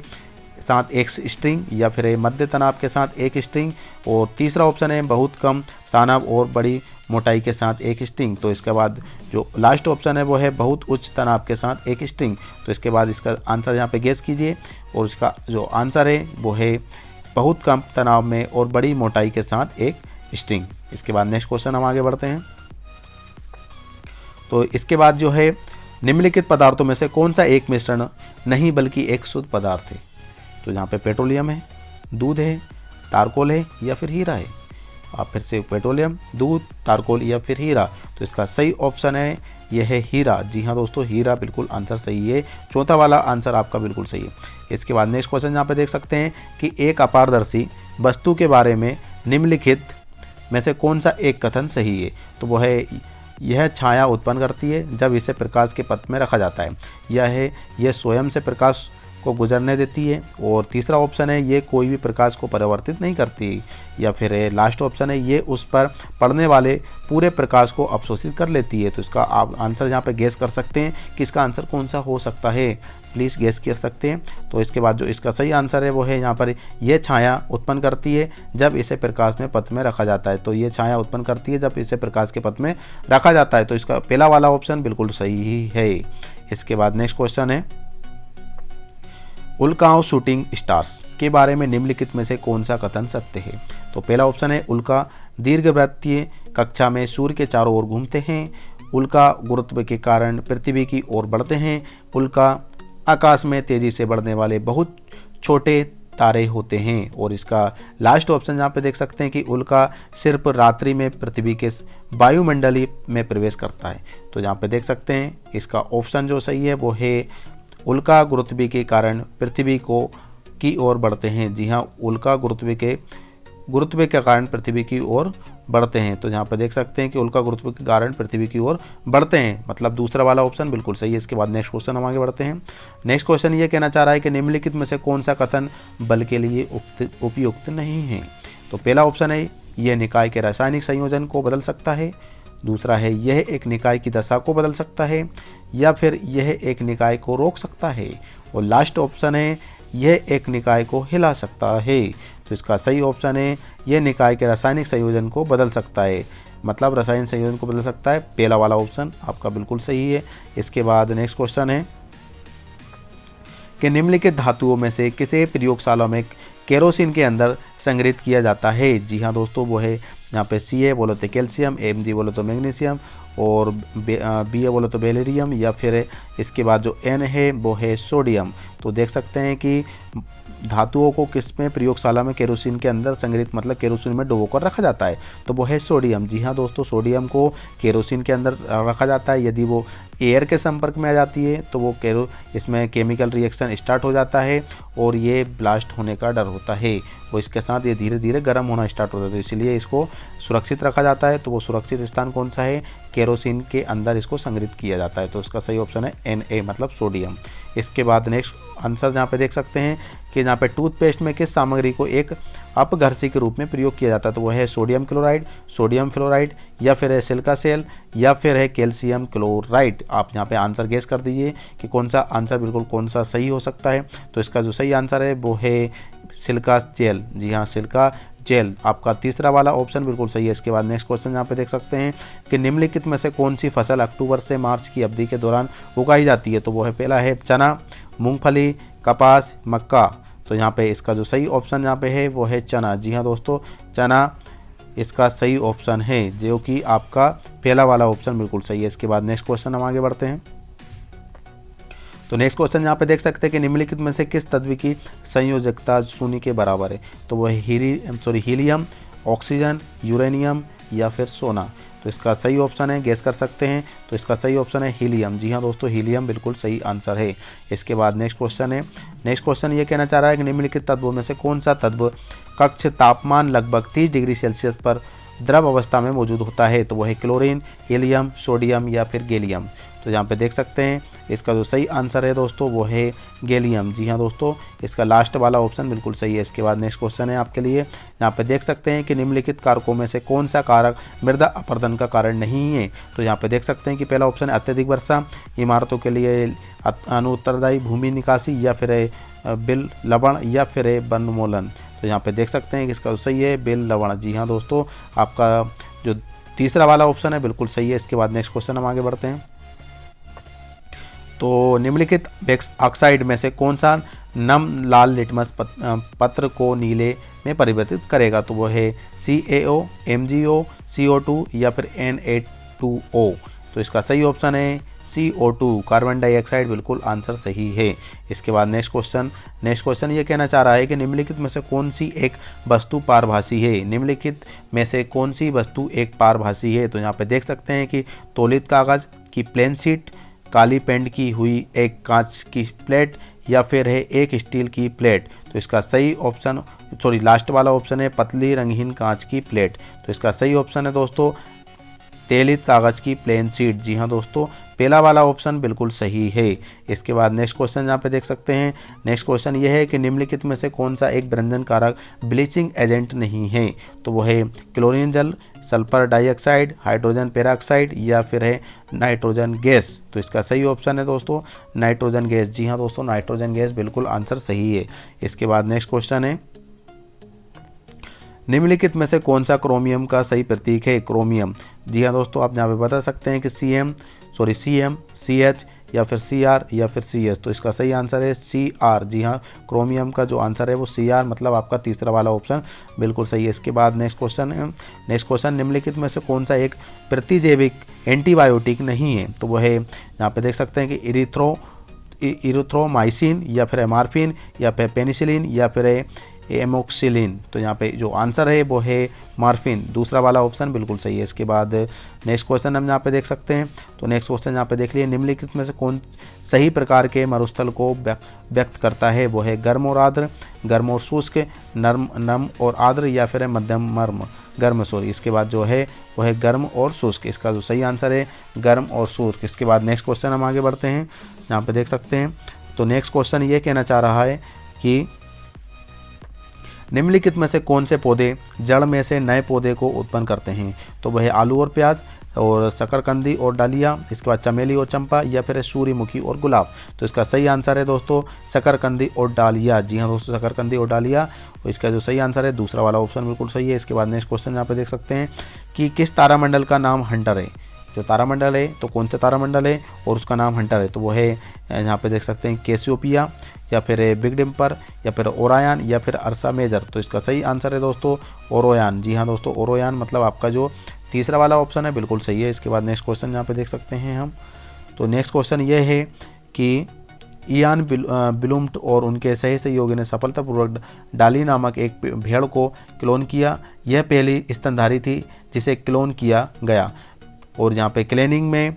साथ एक स्ट्रिंग या फिर मध्य तनाव के साथ एक स्ट्रिंग, और तीसरा ऑप्शन है बहुत कम तनाव और बड़ी मोटाई के साथ एक स्ट्रिंग। तो इसके बाद जो लास्ट ऑप्शन है वो है बहुत उच्च तनाव के साथ एक स्ट्रिंग। तो इसके बाद इसका आंसर यहाँ पे गेस कीजिए, और इसका जो आंसर है वो है बहुत कम तनाव में और बड़ी मोटाई के साथ एक स्ट्रिंग। इसके बाद नेक्स्ट क्वेश्चन हम आगे बढ़ते हैं। तो इसके बाद जो है निम्नलिखित पदार्थों में से कौन सा एक मिश्रण नहीं बल्कि एक शुद्ध पदार्थ है। तो यहाँ पे पेट्रोलियम है, दूध है, तारकोल है या फिर हीरा है। आप फिर से पेट्रोलियम, दूध, तारकोल या फिर हीरा। तो इसका सही ऑप्शन है यह है हीरा। जी हाँ दोस्तों, हीरा बिल्कुल आंसर सही है। चौथा वाला आंसर आपका बिल्कुल सही है। इसके बाद नेक्स्ट क्वेश्चन यहाँ पे देख सकते हैं कि एक अपारदर्शी वस्तु के बारे में निम्नलिखित में से कौन सा एक कथन सही है। तो वो है यह छाया उत्पन्न करती है जब इसे प्रकाश के पथ में रखा जाता है, यह स्वयं से प्रकाश को गुजरने देती है। और तीसरा ऑप्शन है ये कोई भी प्रकाश को परावर्तित नहीं करती। या फिर लास्ट ऑप्शन है ये उस पर पड़ने वाले पूरे प्रकाश को अवशोषित कर लेती है। तो इसका आप आंसर यहाँ पे गेस कर सकते हैं कि इसका आंसर कौन सा हो सकता है, प्लीज़ गेस कर सकते हैं। तो इसके बाद जो इसका सही आंसर है वो है यहाँ पर ये छाया उत्पन्न करती है जब इसे प्रकाश में पथ में रखा जाता है। तो ये छाया उत्पन्न करती है जब इसे प्रकाश के पथ में रखा जाता है। तो इसका पहला वाला ऑप्शन बिल्कुल सही ही है। इसके बाद नेक्स्ट क्वेश्चन है उल्काओं शूटिंग स्टार्स के बारे में निम्नलिखित में से कौन सा कथन सत्य है। तो पहला ऑप्शन है उल्का दीर्घवृत्तीय कक्षा में सूर्य के चारों ओर घूमते हैं। उल्का गुरुत्व के कारण पृथ्वी की ओर बढ़ते हैं। उल्का आकाश में तेजी से बढ़ने वाले बहुत छोटे तारे होते हैं। और इसका लास्ट ऑप्शन यहाँ पे देख सकते हैं कि उल्का सिर्फ रात्रि में पृथ्वी के वायुमंडलीय में प्रवेश करता है। तो यहाँ पे देख सकते हैं इसका ऑप्शन जो सही है वो है उल्का गुरुत्व के कारण पृथ्वी की ओर बढ़ते हैं। जी हाँ, उल्का गुरुत्व के कारण पृथ्वी की ओर बढ़ते हैं। तो यहाँ पर देख सकते हैं कि उल्का गुरुत्व के कारण पृथ्वी की ओर बढ़ते हैं, मतलब दूसरा वाला ऑप्शन बिल्कुल सही है। इसके बाद नेक्स्ट क्वेश्चन हम आगे बढ़ते हैं। नेक्स्ट क्वेश्चन ये कहना चाह रहा है कि निम्नलिखित में से कौन सा कथन बल के लिए उपयुक्त नहीं है। तो पहला ऑप्शन है यह निकाय के रासायनिक संयोजन को बदल सकता है। दूसरा है यह एक निकाय की दशा को बदल सकता है। या फिर यह एक निकाय को रोक सकता है। और लास्ट ऑप्शन है यह एक निकाय को हिला सकता है। तो इसका सही ऑप्शन है यह निकाय के रासायनिक संयोजन को बदल सकता है, मतलब रासायनिक संयोजन को बदल सकता है। पहला वाला ऑप्शन आपका बिल्कुल सही है। इसके बाद नेक्स्ट क्वेश्चन है कि निम्नलिखित धातुओं में से किसे प्रयोगशाला में केरोसिन के अंदर संग्रहित किया जाता है। जी हाँ दोस्तों, वो है यहाँ पे Ca बोलो तो कैल्शियम, Mg बोलो तो मैग्नीशियम, और Ba बोलो तो बेरिलियम, या फिर इसके बाद जो N है वो है सोडियम। तो देख सकते हैं कि धातुओं को किस में प्रयोगशाला में केरोसिन के अंदर संग्रहित, मतलब केरोसिन में डुबोकर रखा जाता है, तो वो है सोडियम। जी हाँ दोस्तों, सोडियम को केरोसिन के अंदर रखा जाता है। यदि वो एयर के संपर्क में आ जाती है तो वो इसमें केमिकल रिएक्शन स्टार्ट हो जाता है और ये ब्लास्ट होने का डर होता है। वो इसके साथ ये धीरे धीरे गर्म होना स्टार्ट होता है। तो इसलिए इसको सुरक्षित रखा जाता है। तो वो सुरक्षित स्थान कौन सा है, केरोसिन के अंदर इसको संग्रहित किया जाता है। तो इसका सही ऑप्शन है Na, मतलब सोडियम। इसके बाद नेक्स्ट आंसर यहाँ पे देख सकते हैं कि यहाँ पे टूथपेस्ट में किस सामग्री को एक अपघर्षी के रूप में प्रयोग किया जाता है। तो वो है सोडियम क्लोराइड, सोडियम फ्लोराइड, या फिर है सिलिका सेल, या फिर है कैल्शियम क्लोराइड। आप यहाँ पे आंसर गेस कर दीजिए कि कौन सा आंसर बिल्कुल कौन सा सही हो सकता है। तो इसका जो सही आंसर है वो है सिलिका जेल। जी हाँ, सिलिका जेल आपका तीसरा वाला ऑप्शन बिल्कुल सही है। इसके बाद नेक्स्ट क्वेश्चन यहाँ पे देख सकते हैं कि निम्नलिखित में से कौन सी फसल अक्टूबर से मार्च की अवधि के दौरान उगाई जाती है। तो वो है पहला है चना, मूंगफली, कपास, मक्का। तो यहाँ पे इसका जो सही ऑप्शन यहाँ पे है वो है चना। जी हाँ दोस्तों, चना इसका सही ऑप्शन है, जो कि आपका पहला वाला ऑप्शन बिल्कुल सही है। इसके बाद नेक्स्ट क्वेश्चन हम आगे बढ़ते हैं। तो नेक्स्ट क्वेश्चन यहाँ पे देख सकते हैं कि निम्नलिखित में से किस तत्व की संयोजकता शून्य के बराबर है। तो वह हीलियम, ऑक्सीजन, यूरेनियम, या फिर सोना। तो इसका सही ऑप्शन है, गेस कर सकते हैं। तो इसका सही ऑप्शन है हीलियम। जी हाँ दोस्तों, हीलियम बिल्कुल सही आंसर है। इसके बाद नेक्स्ट क्वेश्चन है, नेक्स्ट क्वेश्चन ये कहना चाह रहा है कि निम्नलिखित तत्वों में से कौन सा तत्व कक्ष तापमान लगभग 30 डिग्री सेल्सियस पर द्रव अवस्था में मौजूद होता है। तो वह है क्लोरीन, हीलियम, सोडियम, या फिर गैलियम। तो यहाँ पे देख सकते हैं इसका जो सही आंसर है दोस्तों वो है गैलियम। जी हाँ दोस्तों, इसका लास्ट वाला ऑप्शन बिल्कुल सही है। इसके बाद नेक्स्ट क्वेश्चन है आपके लिए, यहाँ पे देख सकते हैं कि निम्नलिखित कारकों में से कौन सा कारक मृदा अपरदन का कारण नहीं है। तो यहाँ पे देख सकते हैं कि पहला ऑप्शन है अत्यधिक वर्षा, इमारतों के लिए अनुत्तरदायी भूमि निकासी, या फिर बिल लवण, या फिर वनोन्मूलन। तो यहाँ पे देख सकते हैं कि इसका सही है बिल लवण। जी हाँ दोस्तों, आपका जो तीसरा वाला ऑप्शन है बिल्कुल सही है। इसके बाद नेक्स्ट क्वेश्चन हम आगे बढ़ते हैं। तो निम्नलिखित ऑक्साइड में से कौन सा नम लाल लिटमस पत्र को नीले में परिवर्तित करेगा। तो वो है CaO, MgO, CO2, या फिर Na2O। तो इसका सही ऑप्शन है CO2, कार्बन डाइऑक्साइड, बिल्कुल आंसर सही है। इसके बाद नेक्स्ट क्वेश्चन ये कहना चाह रहा है कि निम्नलिखित में से कौन सी एक वस्तु पारभासी है। निम्नलिखित में से कौन सी वस्तु एक पारभासी है। तो यहाँ पे देख सकते हैं कि तौलित कागज की प्लेन शीट, काली पेंट की हुई एक कांच की प्लेट, या फिर है एक स्टील की प्लेट। तो इसका सही ऑप्शन लास्ट वाला ऑप्शन है पतली रंगहीन कांच की प्लेट। तो इसका सही ऑप्शन है दोस्तों तेलित कागज की प्लेन शीट। जी हाँ दोस्तों, पहला वाला ऑप्शन बिल्कुल सही है। इसके बाद नेक्स्ट क्वेश्चन यहाँ पे देख सकते हैं। नेक्स्ट क्वेश्चन ये है कि निम्नलिखित में से कौन सा एक व्यंजन कारक ब्लीचिंग एजेंट नहीं है? तो वो है क्लोरीन जल, सल्फर डाइऑक्साइड, हाइड्रोजन पेरोक्साइड या फिर है नाइट्रोजन गैस। तो इसका सही ऑप्शन है दोस्तों नाइट्रोजन गैस। जी हाँ दोस्तों, नाइट्रोजन गैस बिल्कुल आंसर सही है। इसके बाद नेक्स्ट क्वेश्चन है, निम्नलिखित में से कौन सा क्रोमियम का सही प्रतीक है? क्रोमियम, जी हाँ दोस्तों, आप यहाँ पे बता सकते हैं कि CM, CH या फिर CR या फिर CS। तो इसका सही आंसर है CR। जी हाँ, क्रोमियम का जो आंसर है वो CR, मतलब आपका तीसरा वाला ऑप्शन बिल्कुल सही है। इसके बाद नेक्स्ट क्वेश्चन है, नेक्स्ट क्वेश्चन, निम्नलिखित में से कौन सा एक प्रतिजैविक एंटीबायोटिक नहीं है? तो वो है, यहाँ पे देख सकते हैं कि इरिथ्रोमाइसिन या फिर एमार्फिन या फिर पेनिसिलिन या फिर एमोक्सिलिन। तो यहाँ पे जो आंसर है वो है मार्फिन, दूसरा वाला ऑप्शन बिल्कुल सही है। इसके बाद नेक्स्ट क्वेश्चन हम यहाँ पे देख सकते हैं। तो नेक्स्ट क्वेश्चन यहाँ पे देख लिए, निम्नलिखित में से कौन सही प्रकार के मरुस्थल को व्यक्त करता है? वो है गर्म और आर्द्र, गर्म और शुष्क, नम और आर्द्र या फिर मध्यम गर्म। इसके बाद जो है वो है गर्म और शुष्क। इसका जो सही आंसर है गर्म और शुष्क। इसके बाद नेक्स्ट क्वेश्चन हम आगे बढ़ते हैं, यहाँ पे देख सकते हैं। तो नेक्स्ट क्वेश्चन ये कहना चाह रहा है कि निम्नलिखित में से कौन से पौधे जड़ में से नए पौधे को उत्पन्न करते हैं? तो वह आलू और प्याज और शकरकंदी और डालिया, इसके बाद चमेली और चंपा या फिर सूर्यमुखी और गुलाब। तो इसका सही आंसर है दोस्तों शकरकंदी और डालिया। जी हाँ दोस्तों, शकरकंदी और डालिया। और इसका जो सही आंसर है दूसरा वाला ऑप्शन बिल्कुल सही है। इसके बाद नेक्स्ट क्वेश्चन यहाँ पे देख सकते हैं कि किस तारामंडल का नाम हंटर है? जो तारामंडल है, तो कौन सा तारामंडल है और उसका नाम हंटर है? तो वो है, यहाँ पे देख सकते हैं, कैसियोपिया या फिर बिग डिम्पर या फिर ओरायन या फिर अर्सा मेजर। तो इसका सही आंसर है दोस्तों ओरोयान। जी हाँ दोस्तों, ओरोयान, मतलब आपका जो तीसरा वाला ऑप्शन है बिल्कुल सही है। इसके बाद नेक्स्ट क्वेश्चन यहाँ पे देख सकते हैं हम। तो नेक्स्ट क्वेश्चन ये है कि इयान ब्लूम्ट और उनके सही सहयोगी ने सफलतापूर्वक डाली नामक एक भेड़ को क्लोन किया। यह पहली स्तनधारी थी जिसे क्लोन किया गया। और यहाँ पे क्लोनिंग में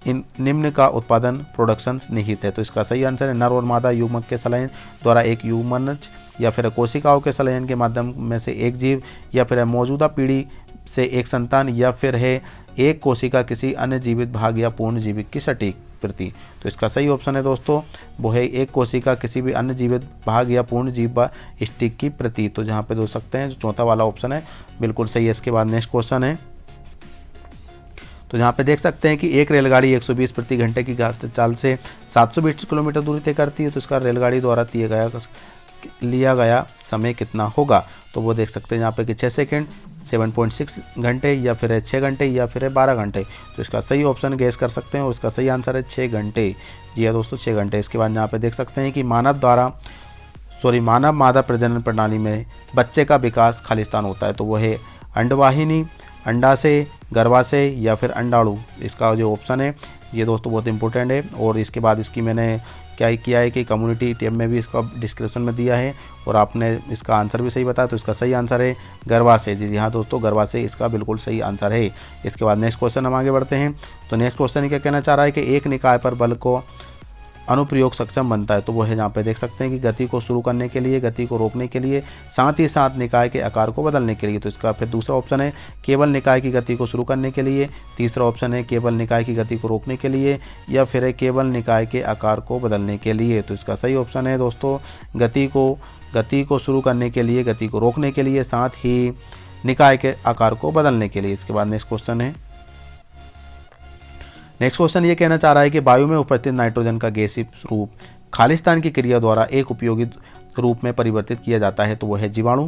इन निम्न का उत्पादन प्रोडक्शन निहित है। तो इसका सही आंसर है नर और मादा युग्मक के संलयन द्वारा एक युग्मनज या फिर कोशिकाओं के संलयन के माध्यम में से एक जीव या फिर मौजूदा पीढ़ी से एक संतान या फिर है एक कोशिका किसी अन्य जीवित भाग या पूर्ण जीवित की सटीक प्रति। तो इसका सही ऑप्शन है दोस्तों वो है एक कोशिका किसी भी अन्य जीवित भाग या पूर्ण जीव स्टिक की प्रति। तो जहाँ पे देख सकते हैं जो चौथा वाला ऑप्शन है बिल्कुल सही है। इसके बाद नेक्स्ट क्वेश्चन है, तो यहाँ पे देख सकते हैं कि एक रेलगाड़ी 120 प्रति घंटे की चाल से 720 किलोमीटर दूरी तय करती है। तो इसका रेलगाड़ी द्वारा लिया गया समय कितना होगा? तो वो देख सकते हैं यहाँ पे कि 6 सेकंड, 7.6 घंटे या फिर 6 घंटे या फिर 12 घंटे। तो इसका सही ऑप्शन गैस कर सकते हैं और इसका सही आंसर है 6 घंटे। जी हाँ दोस्तों, 6 घंटे। इसके बाद यहाँ पे देख सकते हैं कि मानव मादा प्रजनन प्रणाली में बच्चे का विकास खालिस्तान होता है। तो वो है अंडवाहिनी, अंडाशय, गर्भाशय या फिर अंडाणु। इसका जो ऑप्शन है ये दोस्तों बहुत इंपॉर्टेंट है। और इसके बाद इसकी मैंने क्या किया है कि कम्युनिटी टैब में भी इसका डिस्क्रिप्शन में दिया है और आपने इसका आंसर भी सही बताया। तो इसका सही आंसर है गर्भाशय। जी हाँ दोस्तों, गर्भाशय इसका बिल्कुल सही आंसर है। इसके बाद नेक्स्ट क्वेश्चन हम आगे बढ़ते हैं। तो नेक्स्ट क्वेश्चन क्या कहना चाह रहा है कि एक निकाय पर बल को अनुप्रयोग सक्षम बनता है। तो वो है, यहाँ पे देख सकते हैं कि गति को शुरू करने के लिए, गति को रोकने के लिए, साथ ही साथ निकाय के आकार को बदलने के लिए। तो इसका फिर दूसरा ऑप्शन है केवल निकाय की गति को शुरू करने के लिए, तीसरा ऑप्शन है केवल निकाय की गति को रोकने के लिए या फिर है केवल निकाय के आकार को बदलने के लिए। तो इसका सही ऑप्शन है दोस्तों गति को शुरू करने के लिए, गति को रोकने के लिए, साथ ही निकाय के आकार को बदलने के लिए। इसके बाद नेक्स्ट क्वेश्चन है, नेक्स्ट क्वेश्चन ये कहना चाह रहा है कि वायु में उपस्थित नाइट्रोजन का गैसीय रूप खालिस्तान की क्रिया द्वारा एक उपयोगी रूप में परिवर्तित किया जाता है। तो वह है जीवाणु,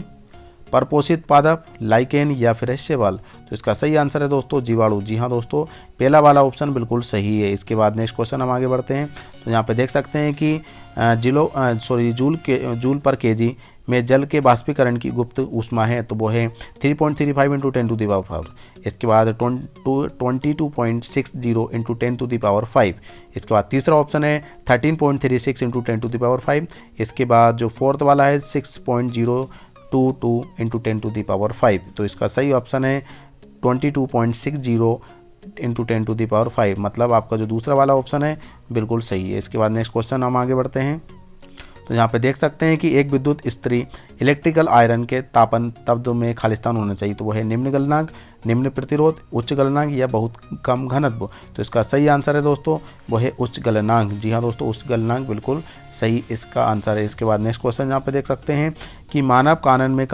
परपोषित पादप, लाइकेन या फिर शैवाल। तो इसका सही आंसर है दोस्तों जीवाणु। जी हाँ दोस्तों, पहला वाला ऑप्शन बिल्कुल सही है। इसके बाद नेक्स्ट क्वेश्चन हम आगे बढ़ते हैं। तो यहाँ पे देख सकते हैं कि जूल पर केजी में जल के बाष्पीकरण की गुप्त ऊष्मा है। तो वो है 3.35 × 10⁻⁴। इसके बाद 22.60 × 10⁵। इसके बाद तीसरा ऑप्शन है 13.36 × 10⁵। इसके बाद जो फोर्थ वाला है 6.022 × 10⁵। तो इसका सही ऑप्शन है 22.60 × 10⁵, मतलब आपका जो दूसरा वाला ऑप्शन है बिल्कुल सही है। इसके बाद नेक्स्ट क्वेश्चन हम आगे बढ़ते हैं। तो यहाँ पे देख सकते हैं कि एक विद्युत इस्त्री इलेक्ट्रिकल आयरन के तापन तब्द में खालिस्तान होना चाहिए, तो वो है निम्न गलनांक, निम्न प्रतिरोध, उच्च गलनांक या बहुत कम घनत्व। तो इसका सही आंसर है दोस्तों वो है उच्च गलनांक। जी हाँ दोस्तों, उच्च गलनांक बिल्कुल सही इसका आंसर है। इसके बाद नेक्स्ट क्वेश्चन यहाँ पे देख सकते हैं कि मानव कानन में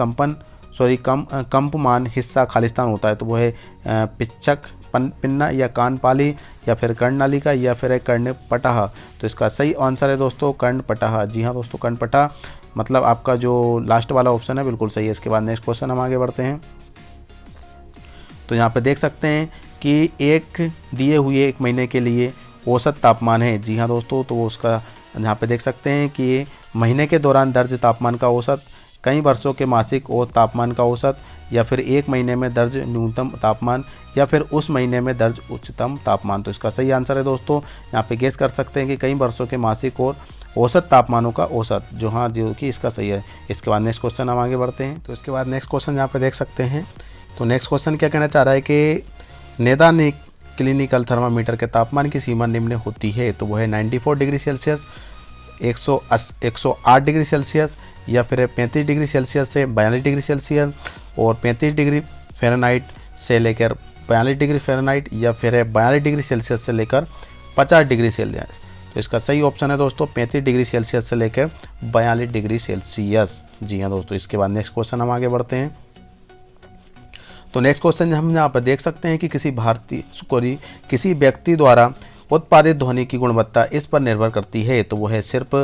कंपमान हिस्सा खालिस्तान होता है, तो वो है पिच्चक, पिन्ना या कानपाली या फिर कर्णनालिका या फिर है कर्णपटह। तो इसका सही आंसर है दोस्तों कर्णपटह। जी हाँ दोस्तों, कर्णपटह मतलब आपका जो लास्ट वाला ऑप्शन है बिल्कुल सही है। इसके बाद नेक्स्ट क्वेश्चन हम आगे बढ़ते हैं। तो यहाँ पे देख सकते हैं कि एक दिए हुए एक महीने के लिए औसत तापमान है। जी हाँ दोस्तों, तो उसका यहाँ पे देख सकते हैं कि महीने के दौरान दर्ज तापमान का औसत, कई वर्षों के मासिक और तापमान का औसत, या फिर एक महीने में दर्ज न्यूनतम तापमान, या फिर उस महीने में दर्ज उच्चतम तापमान। तो इसका सही आंसर है दोस्तों, यहाँ पे गेस कर सकते हैं कि कई वर्षों के मासिक और औसत तापमानों का औसत, जो कि इसका सही है। इसके बाद नेक्स्ट क्वेश्चन हम आगे बढ़ते हैं। तो इसके बाद नेक्स्ट क्वेश्चन यहाँ पे देख सकते हैं। तो नेक्स्ट क्वेश्चन क्या कहना चाह रहा है कि नैदानिक क्लिनिकल थर्मामीटर के तापमान की सीमा निम्न होती है, तो वो है 94 डिग्री सेल्सियस, 108 डिग्री सेल्सियस, या फिर 35 डिग्री सेल्सियस से 42 डिग्री सेल्सियस, और 35 डिग्री फ़ारेनहाइट से लेकर 42 डिग्री फ़ारेनहाइट, या फिर 42 डिग्री सेल्सियस से लेकर 50 डिग्री सेल्सियस। तो इसका सही ऑप्शन है दोस्तों 35 डिग्री सेल्सियस से लेकर 42 डिग्री सेल्सियस। जी हाँ दोस्तों, इसके बाद नेक्स्ट क्वेश्चन हम आगे बढ़ते हैं। तो नेक्स्ट क्वेश्चन हम यहाँ पर देख सकते हैं कि किसी व्यक्ति द्वारा उत्पादित ध्वनि की गुणवत्ता इस पर निर्भर करती है, तो वो है सिर्फ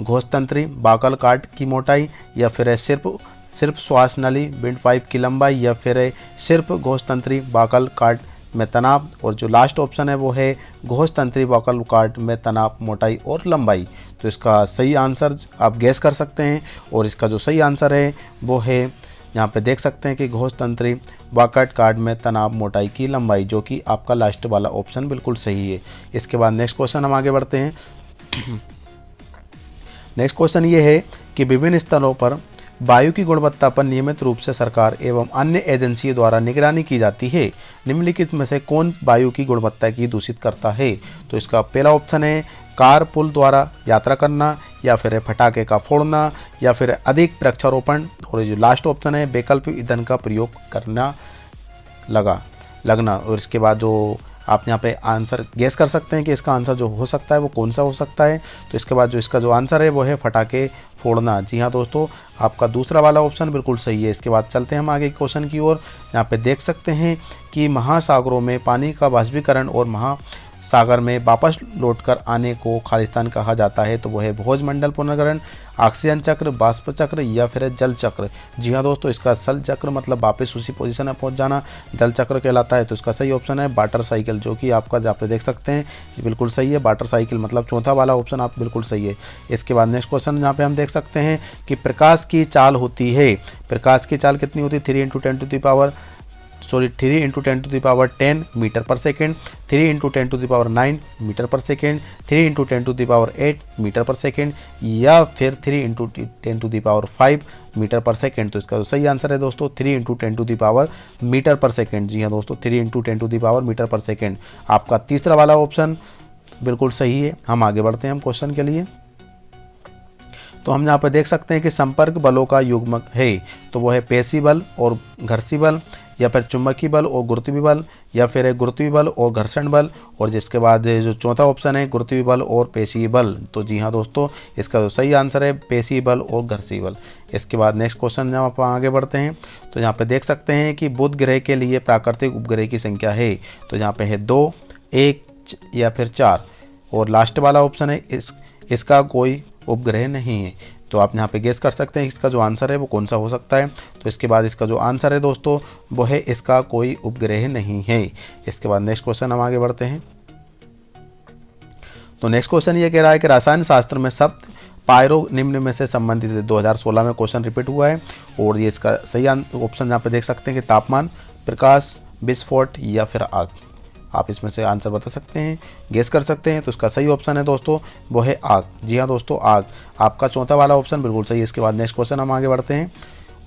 घोषतंत्री बाकल काट की मोटाई, या फिर है सिर्फ श्वास नली विंड पाइप की लंबाई, या फिर है सिर्फ घोषतंत्री बाकल काट में तनाव, और जो लास्ट ऑप्शन है वो है घोषतंत्री बाकल काट में तनाव, मोटाई और लंबाई। तो इसका सही आंसर आप गैस कर सकते हैं, और इसका जो सही आंसर है वो है यहाँ पे देख सकते हैं कि घोषतंत्री वाकट कार्ड में तनाव, मोटाई की लंबाई, जो कि आपका लास्ट वाला ऑप्शन बिल्कुल सही है। इसके बाद नेक्स्ट क्वेश्चन हम आगे बढ़ते हैं। नेक्स्ट क्वेश्चन ये है कि विभिन्न स्तरों पर वायु की गुणवत्ता पर नियमित रूप से सरकार एवं अन्य एजेंसियों द्वारा निगरानी की जाती है, निम्नलिखित में से कौन वायु की गुणवत्ता की दूषित करता है? तो इसका पहला ऑप्शन है कार पुल द्वारा यात्रा करना, या फिर पटाखे का फोड़ना, या फिर अधिक वृक्षारोपण, और जो लास्ट ऑप्शन है वैकल्पिक ईंधन का प्रयोग करना लगना। और इसके बाद जो आप यहाँ पे आंसर गेस कर सकते हैं कि इसका आंसर जो हो सकता है वो कौन सा हो सकता है। तो इसके बाद जो इसका जो आंसर है वो है फटाके फोड़ना। जी हाँ दोस्तों, आपका दूसरा वाला ऑप्शन बिल्कुल सही है। इसके बाद चलते हैं हम आगे क्वेश्चन की ओर। यहाँ पे देख सकते हैं कि महासागरों में पानी का वाष्पीकरण और महासागर में वापस लौटकर आने को खालिस्तान कहा जाता है, तो वो है भोजमंडल पुनर्ग्रहण, ऑक्सीजन चक्र, बाष्प चक्र, या फिर जल चक्र। जी हाँ दोस्तों, इसका सल चक्र मतलब वापस उसी पोजीशन में पहुंच जाना जल चक्र कहलाता है। तो इसका सही ऑप्शन है वाटर साइकिल, जो कि आपका जहाँ पे देख सकते हैं ये बिल्कुल सही है। वाटर साइकिल मतलब चौथा वाला ऑप्शन आप बिल्कुल सही है। इसके बाद नेक्स्ट क्वेश्चन यहाँ पे हम देख सकते हैं कि प्रकाश की चाल होती है, प्रकाश की चाल कितनी होती है? 3 × 10 मीटर पर सेकेंड, 3 × 10⁹ मीटर पर सेकेंड, 3 × 10⁸ मीटर पर सेकेंड, या फिर 3 × 10⁵ मीटर पर सेकेंड। तो इसका तो सही आंसर है दोस्तों 3 × 10⁻⁴ मीटर पर सेकेंड। जी हाँ दोस्तों, 3 × 10⁻⁴ मीटर पर सेकेंड आपका तीसरा वाला ऑप्शन बिल्कुल सही है। हम आगे बढ़ते हैं हम क्वेश्चन के लिए। तो हम यहाँ पर देख सकते हैं कि संपर्क बलों का युग्मक है, तो वो है पेशी बल और घर्षी बल, या फिर चुंबकीय बल और गुरुत्वीय बल, या फिर है गुरुत्वीय बल और घर्षण बल, और जिसके बाद जो चौथा ऑप्शन है गुरुत्वीय बल और पेशीय बल। तो जी हाँ दोस्तों, इसका जो सही आंसर है पेशीय बल और घर्षीय बल। इसके बाद नेक्स्ट क्वेश्चन जब आप आगे बढ़ते हैं तो यहाँ पे देख सकते हैं कि बुध ग्रह के लिए प्राकृतिक उपग्रह की संख्या है, तो यहाँ पे है 2, 1 या फिर 4, और लास्ट वाला ऑप्शन है इसका कोई उपग्रह नहीं है। तो आप यहाँ पे गेस कर सकते हैं इसका जो आंसर है वो कौन सा हो सकता है। तो इसके बाद इसका जो आंसर है दोस्तों वो है इसका कोई उपग्रह नहीं है। इसके बाद नेक्स्ट क्वेश्चन हम आगे बढ़ते हैं। तो नेक्स्ट क्वेश्चन ये कह रहा है कि रसायन शास्त्र में शब्द पायरो निम्न में से संबंधित है। 2016 में क्वेश्चन रिपीट हुआ है, और ये इसका सही ऑप्शन यहाँ पे देख सकते हैं कि तापमान, प्रकाश, विस्फोट या फिर आग। आप इसमें से आंसर बता सकते हैं, गेस कर सकते हैं। तो इसका सही ऑप्शन है दोस्तों वो है आग। जी हाँ दोस्तों, आग आपका चौथा वाला ऑप्शन बिल्कुल सही है। इसके बाद नेक्स्ट क्वेश्चन हम आगे बढ़ते हैं,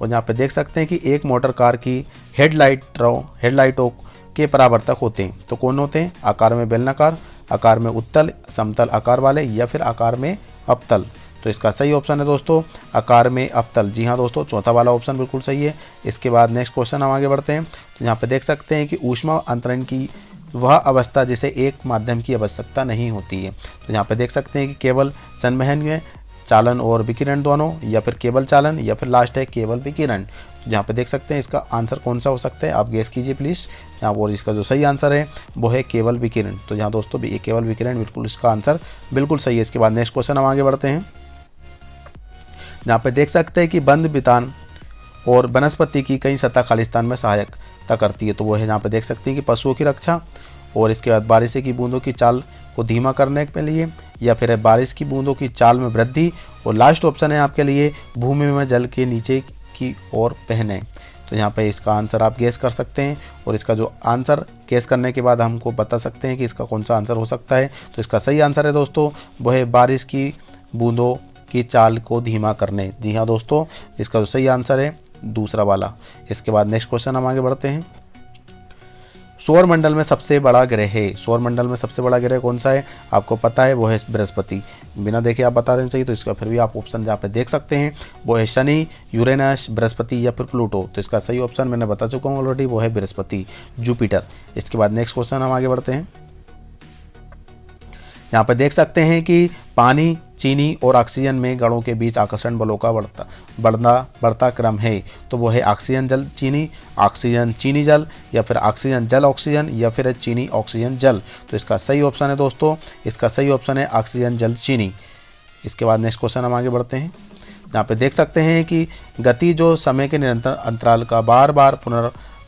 और यहाँ पे देख सकते हैं कि एक मोटर कार की हेडलाइटों के परावर्तक होते हैं, तो कौन होते हैं? आकार में बेलनाकार, आकार में उत्तल समतल आकार वाले, या फिर आकार में अवतल। तो इसका सही ऑप्शन है दोस्तों आकार में अवतल। जी हाँ दोस्तों, चौथा वाला ऑप्शन बिल्कुल सही है। इसके बाद नेक्स्ट क्वेश्चन हम आगे बढ़ते हैं। तो यहाँ पे देख सकते हैं कि ऊष्मा अंतरण की वह अवस्था जिसे एक माध्यम की आवश्यकता नहीं होती है। तो यहाँ पे देख सकते हैं कि केवल संवहन में चालन और विकिरण दोनों, या फिर केवल चालन, या फिर लास्ट है केवल विकिरण। तो यहाँ पे देख सकते हैं इसका आंसर कौन सा हो सकता है, आप गेस कीजिए प्लीज़ यहाँ। और इसका जो सही आंसर है वो है केवल विकिरण। तो यहाँ दोस्तों भी केवल विकिरण बिल्कुल इसका आंसर बिल्कुल सही है। इसके बाद नेक्स्ट क्वेश्चन हम आगे बढ़ते हैं। यहाँ पे देख सकते हैं कि बंद बितान और वनस्पति की कई सतह खालिस्तान में सहायकता करती है। तो वो है यहाँ पे देख सकते हैं कि पशुओं की रक्षा, और इसके बाद बारिश की बूंदों की चाल को धीमा करने के लिए, या फिर है बारिश की बूंदों की चाल में वृद्धि, और लास्ट ऑप्शन है आपके लिए भूमि में जल के नीचे की ओर बहने। तो यहाँ पे इसका आंसर आप गेस कर सकते हैं, और इसका जो आंसर गेस करने के बाद हमको बता सकते हैं कि इसका कौन सा आंसर हो सकता है। तो इसका सही आंसर है दोस्तों वो है बारिश की बूंदों की चाल को धीमा करने। जी हाँ दोस्तों, इसका जो सही आंसर है दूसरा वाला। इसके बाद नेक्स्ट क्वेश्चन हम आगे बढ़ते हैं। सौरमंडल में सबसे बड़ा ग्रह है, सौरमंडल में सबसे बड़ा ग्रह कौन सा है, आपको पता है वो है बृहस्पति। बिना देखे आप बता देना चाहिए, तो इसका फिर भी आप ऑप्शन यहाँ पे देख सकते हैं, वो है शनि, यूरेनस, बृहस्पति या फिर प्लूटो। तो इसका सही ऑप्शन मैंने बता चुका हूँ ऑलरेडी, वो है बृहस्पति, जुपिटर। इसके बाद नेक्स्ट क्वेश्चन हम आगे बढ़ते हैं। यहाँ पे देख सकते हैं कि पानी, चीनी और ऑक्सीजन में गणों के बीच आकर्षण बलों का बढ़ता क्रम है। तो वो है ऑक्सीजन जल चीनी, ऑक्सीजन चीनी जल, या फिर ऑक्सीजन जल ऑक्सीजन, या फिर चीनी ऑक्सीजन जल। तो इसका सही ऑप्शन है दोस्तों, इसका सही ऑप्शन है ऑक्सीजन जल चीनी। इसके बाद नेक्स्ट क्वेश्चन हम आगे बढ़ते हैं। यहाँ पे देख सकते हैं कि गति जो समय के निरंतर अंतराल का बार बार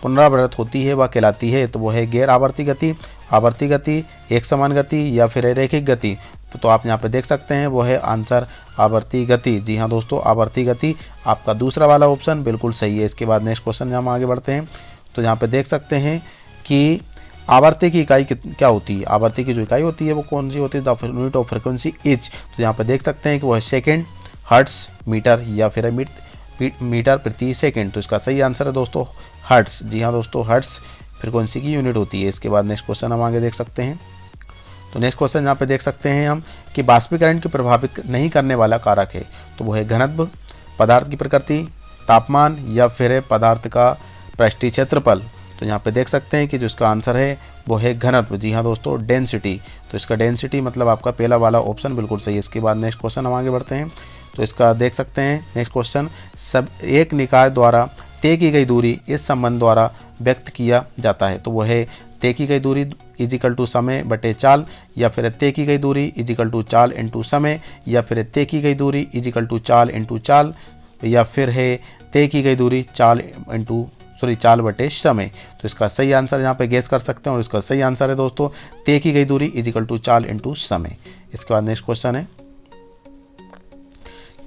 पुनरावृत्त होती है वह कहलाती है। तो वो है गैर आवर्ती गति, आवर्ती गति, एक समान गति, या फिर रैखिक गति। तो आप यहाँ पे देख सकते हैं वो है आंसर आवर्ती गति। जी हाँ दोस्तों, आवर्ती गति आपका दूसरा वाला ऑप्शन बिल्कुल सही है। इसके बाद नेक्स्ट क्वेश्चन हम आगे बढ़ते हैं। तो यहाँ पे देख सकते हैं कि आवर्ती की इकाई क्या होती है, आवर्ती की जो इकाई होती है वो कौन सी होती है, the unit of frequency is. तो यहाँ पे देख सकते हैं कि वो है सेकेंड, हर्ट्स, मीटर, या फिर मीटर प्रति सेकेंड। तो इसका सही आंसर है दोस्तों हर्ट्स। जी हाँ दोस्तों, हर्ट्स फ्रिक्वेंसी की यूनिट होती है। इसके बाद नेक्स्ट क्वेश्चन हम आगे देख सकते हैं। तो नेक्स्ट क्वेश्चन यहाँ पे देख सकते हैं हम कि बाष्पीकरण को प्रभावित नहीं करने वाला कारक है। तो वो है घनत्व, पदार्थ की प्रकृति, तापमान, या फिर पदार्थ का पृष्ठीय क्षेत्रफल। तो यहाँ पे देख सकते हैं कि जो इसका आंसर है वो है घनत्व। जी हाँ दोस्तों, डेंसिटी। तो इसका डेंसिटी मतलब आपका पहला वाला ऑप्शन बिल्कुल सही है। इसके बाद नेक्स्ट क्वेश्चन हम आगे बढ़ते हैं। तो इसका देख सकते हैं नेक्स्ट क्वेश्चन, सब एक निकाय द्वारा तय की गई दूरी इस संबंध द्वारा व्यक्त किया जाता है। तो वो है तय की गई दूरी इजिकल टू समय बटे चाल, या फिर तय की गई दूरी इजिकल टू चाल इंटू समय, या फिर तय की गई दूरी इजिकल टू चाल इंटू चाल, या फिर है तय की गई दूरी चाल बटे समय। तो इसका सही आंसर यहाँ पे गेस कर सकते हैं, और इसका सही आंसर है दोस्तों तय की गई दूरी इजिकल टू चाल इंटू समय। इसके बाद नेक्स्ट क्वेश्चन है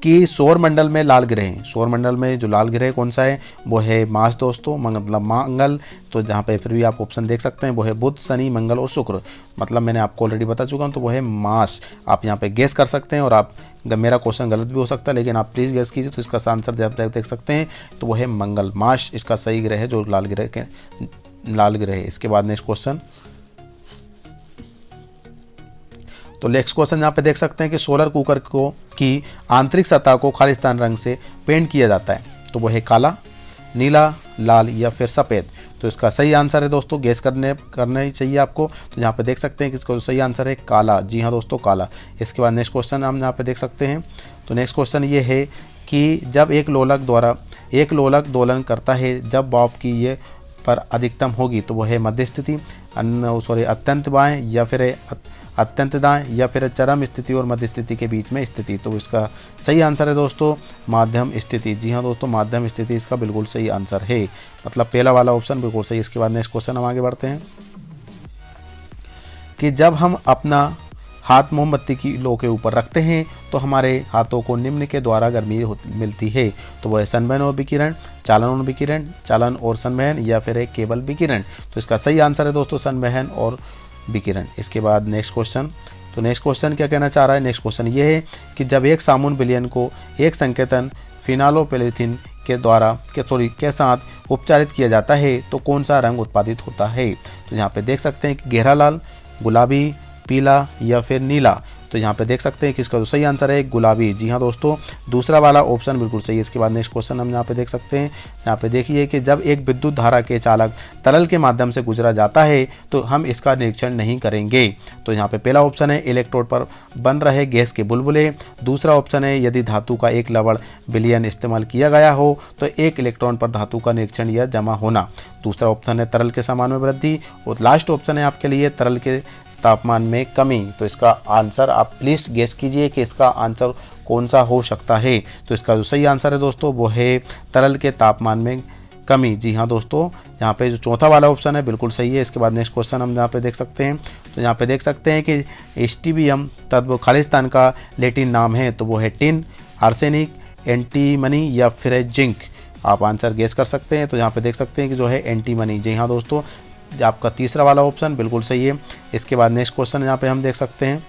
कि सौरमंडल में लाल ग्रह हैं, सौरमंडल में जो लाल ग्रह कौन सा है वो है मार्स दोस्तों, मतलब मंगल। तो जहाँ पे फिर भी आप ऑप्शन देख सकते हैं वो है बुध, शनि, मंगल और शुक्र। मतलब मैंने आपको ऑलरेडी बता चुका हूँ, तो वो है मार्स। आप यहाँ पे गेस कर सकते हैं, और आप मेरा क्वेश्चन गलत भी हो सकता है, लेकिन आप प्लीज़ गेस कीजिए। तो इसका आंसर जब तक देख सकते हैं तो वो है मंगल, मार्स इसका सही ग्रह है जो लाल ग्रह है। इसके बाद नेक्स्ट क्वेश्चन, तो नेक्स्ट क्वेश्चन यहाँ पे देख सकते हैं कि सोलर कुकर की आंतरिक सतह को खालिस्तान रंग से पेंट किया जाता है। तो वो है काला, नीला, लाल, या फिर सफ़ेद। तो इसका सही आंसर है दोस्तों, गेस करना ही चाहिए आपको। तो यहाँ पे देख सकते हैं कि इसका सही आंसर है काला। जी हाँ दोस्तों, काला। इसके बाद नेक्स्ट क्वेश्चन हम यहाँ पे देख सकते हैं। तो नेक्स्ट क्वेश्चन ये है कि जब एक लोलक दोलन करता है, जब बॉब की ये पर अधिकतम होगी। तो वो है मध्य स्थिति, अत्यंत बाएं, या फिर अत्यंत दाएं, या फिर चरम स्थिति और मध्य स्थिति के बीच में स्थिति। तो इसका सही आंसर है दोस्तों माध्यम स्थिति। जी हाँ दोस्तों, माध्यम स्थिति इसका बिल्कुल सही आंसर है, मतलब पहला वाला ऑप्शन बिल्कुल सही। इसके बाद नेक्स्ट क्वेश्चन हम आगे बढ़ते हैं कि जब हम अपना हाथ मोमबत्ती की लो के ऊपर रखते हैं तो हमारे हाथों को निम्न के द्वारा गर्मी मिलती है। तो वह है संवहन और विकिरण, चालन और विकिरण, चालन और संवहन, या फिर एक केवल विकिरण। तो इसका सही आंसर है दोस्तों संवहन और विकिरण। इसके बाद नेक्स्ट क्वेश्चन, तो नेक्स्ट क्वेश्चन क्या कहना चाह रहा है, नेक्स्ट क्वेश्चन ये है कि जब एक साबुन विलयन को एक संकेतन फिनालोपेलेथिन के साथ उपचारित किया जाता है तो कौन सा रंग उत्पादित होता है। तो यहाँ पे देख सकते हैं कि गहरा लाल, गुलाबी, पीला, या फिर नीला। तो यहाँ पे देख सकते हैं कि इसका जो सही आंसर है गुलाबी। जी हाँ दोस्तों, दूसरा वाला ऑप्शन बिल्कुल सही है। इसके बाद नेक्स्ट क्वेश्चन हम यहाँ पे देख सकते हैं। यहाँ पे देखिए कि जब एक विद्युत धारा के चालक तरल के माध्यम से गुजरा जाता है तो हम इसका निरीक्षण नहीं करेंगे। तो यहाँ पे पहला ऑप्शन है इलेक्ट्रोड पर बन रहे गैस के बुलबुले। दूसरा ऑप्शन है यदि धातु का एक लवण विलयन इस्तेमाल किया गया हो तो एक इलेक्ट्रॉन पर धातु का निरीक्षण या जमा होना। दूसरा ऑप्शन है तरल के सामान में वृद्धि। और लास्ट ऑप्शन है आपके लिए तरल के तापमान में कमी। तो इसका आंसर आप प्लीज़ गेस कीजिए कि इसका आंसर कौन सा हो सकता है। तो इसका जो सही आंसर है दोस्तों वो है तरल के तापमान में कमी। जी हाँ दोस्तों, यहाँ पे जो चौथा वाला ऑप्शन है बिल्कुल सही है। इसके बाद नेक्स्ट क्वेश्चन हम यहाँ पे देख सकते हैं। तो यहाँ पे देख सकते हैं कि स्टीबियम तत्व खालिस्तान का लैटिन नाम है, तो वो है टिन, आर्सेनिक, एंटीमनी या फिर जिंक। आप आंसर गेस कर सकते हैं। तो यहाँ पे देख सकते हैं कि जो है एंटीमनी। जी हाँ दोस्तों, आपका तीसरा वाला ऑप्शन बिल्कुल सही है। इसके बाद नेक्स्ट क्वेश्चन यहाँ पे हम देख सकते हैं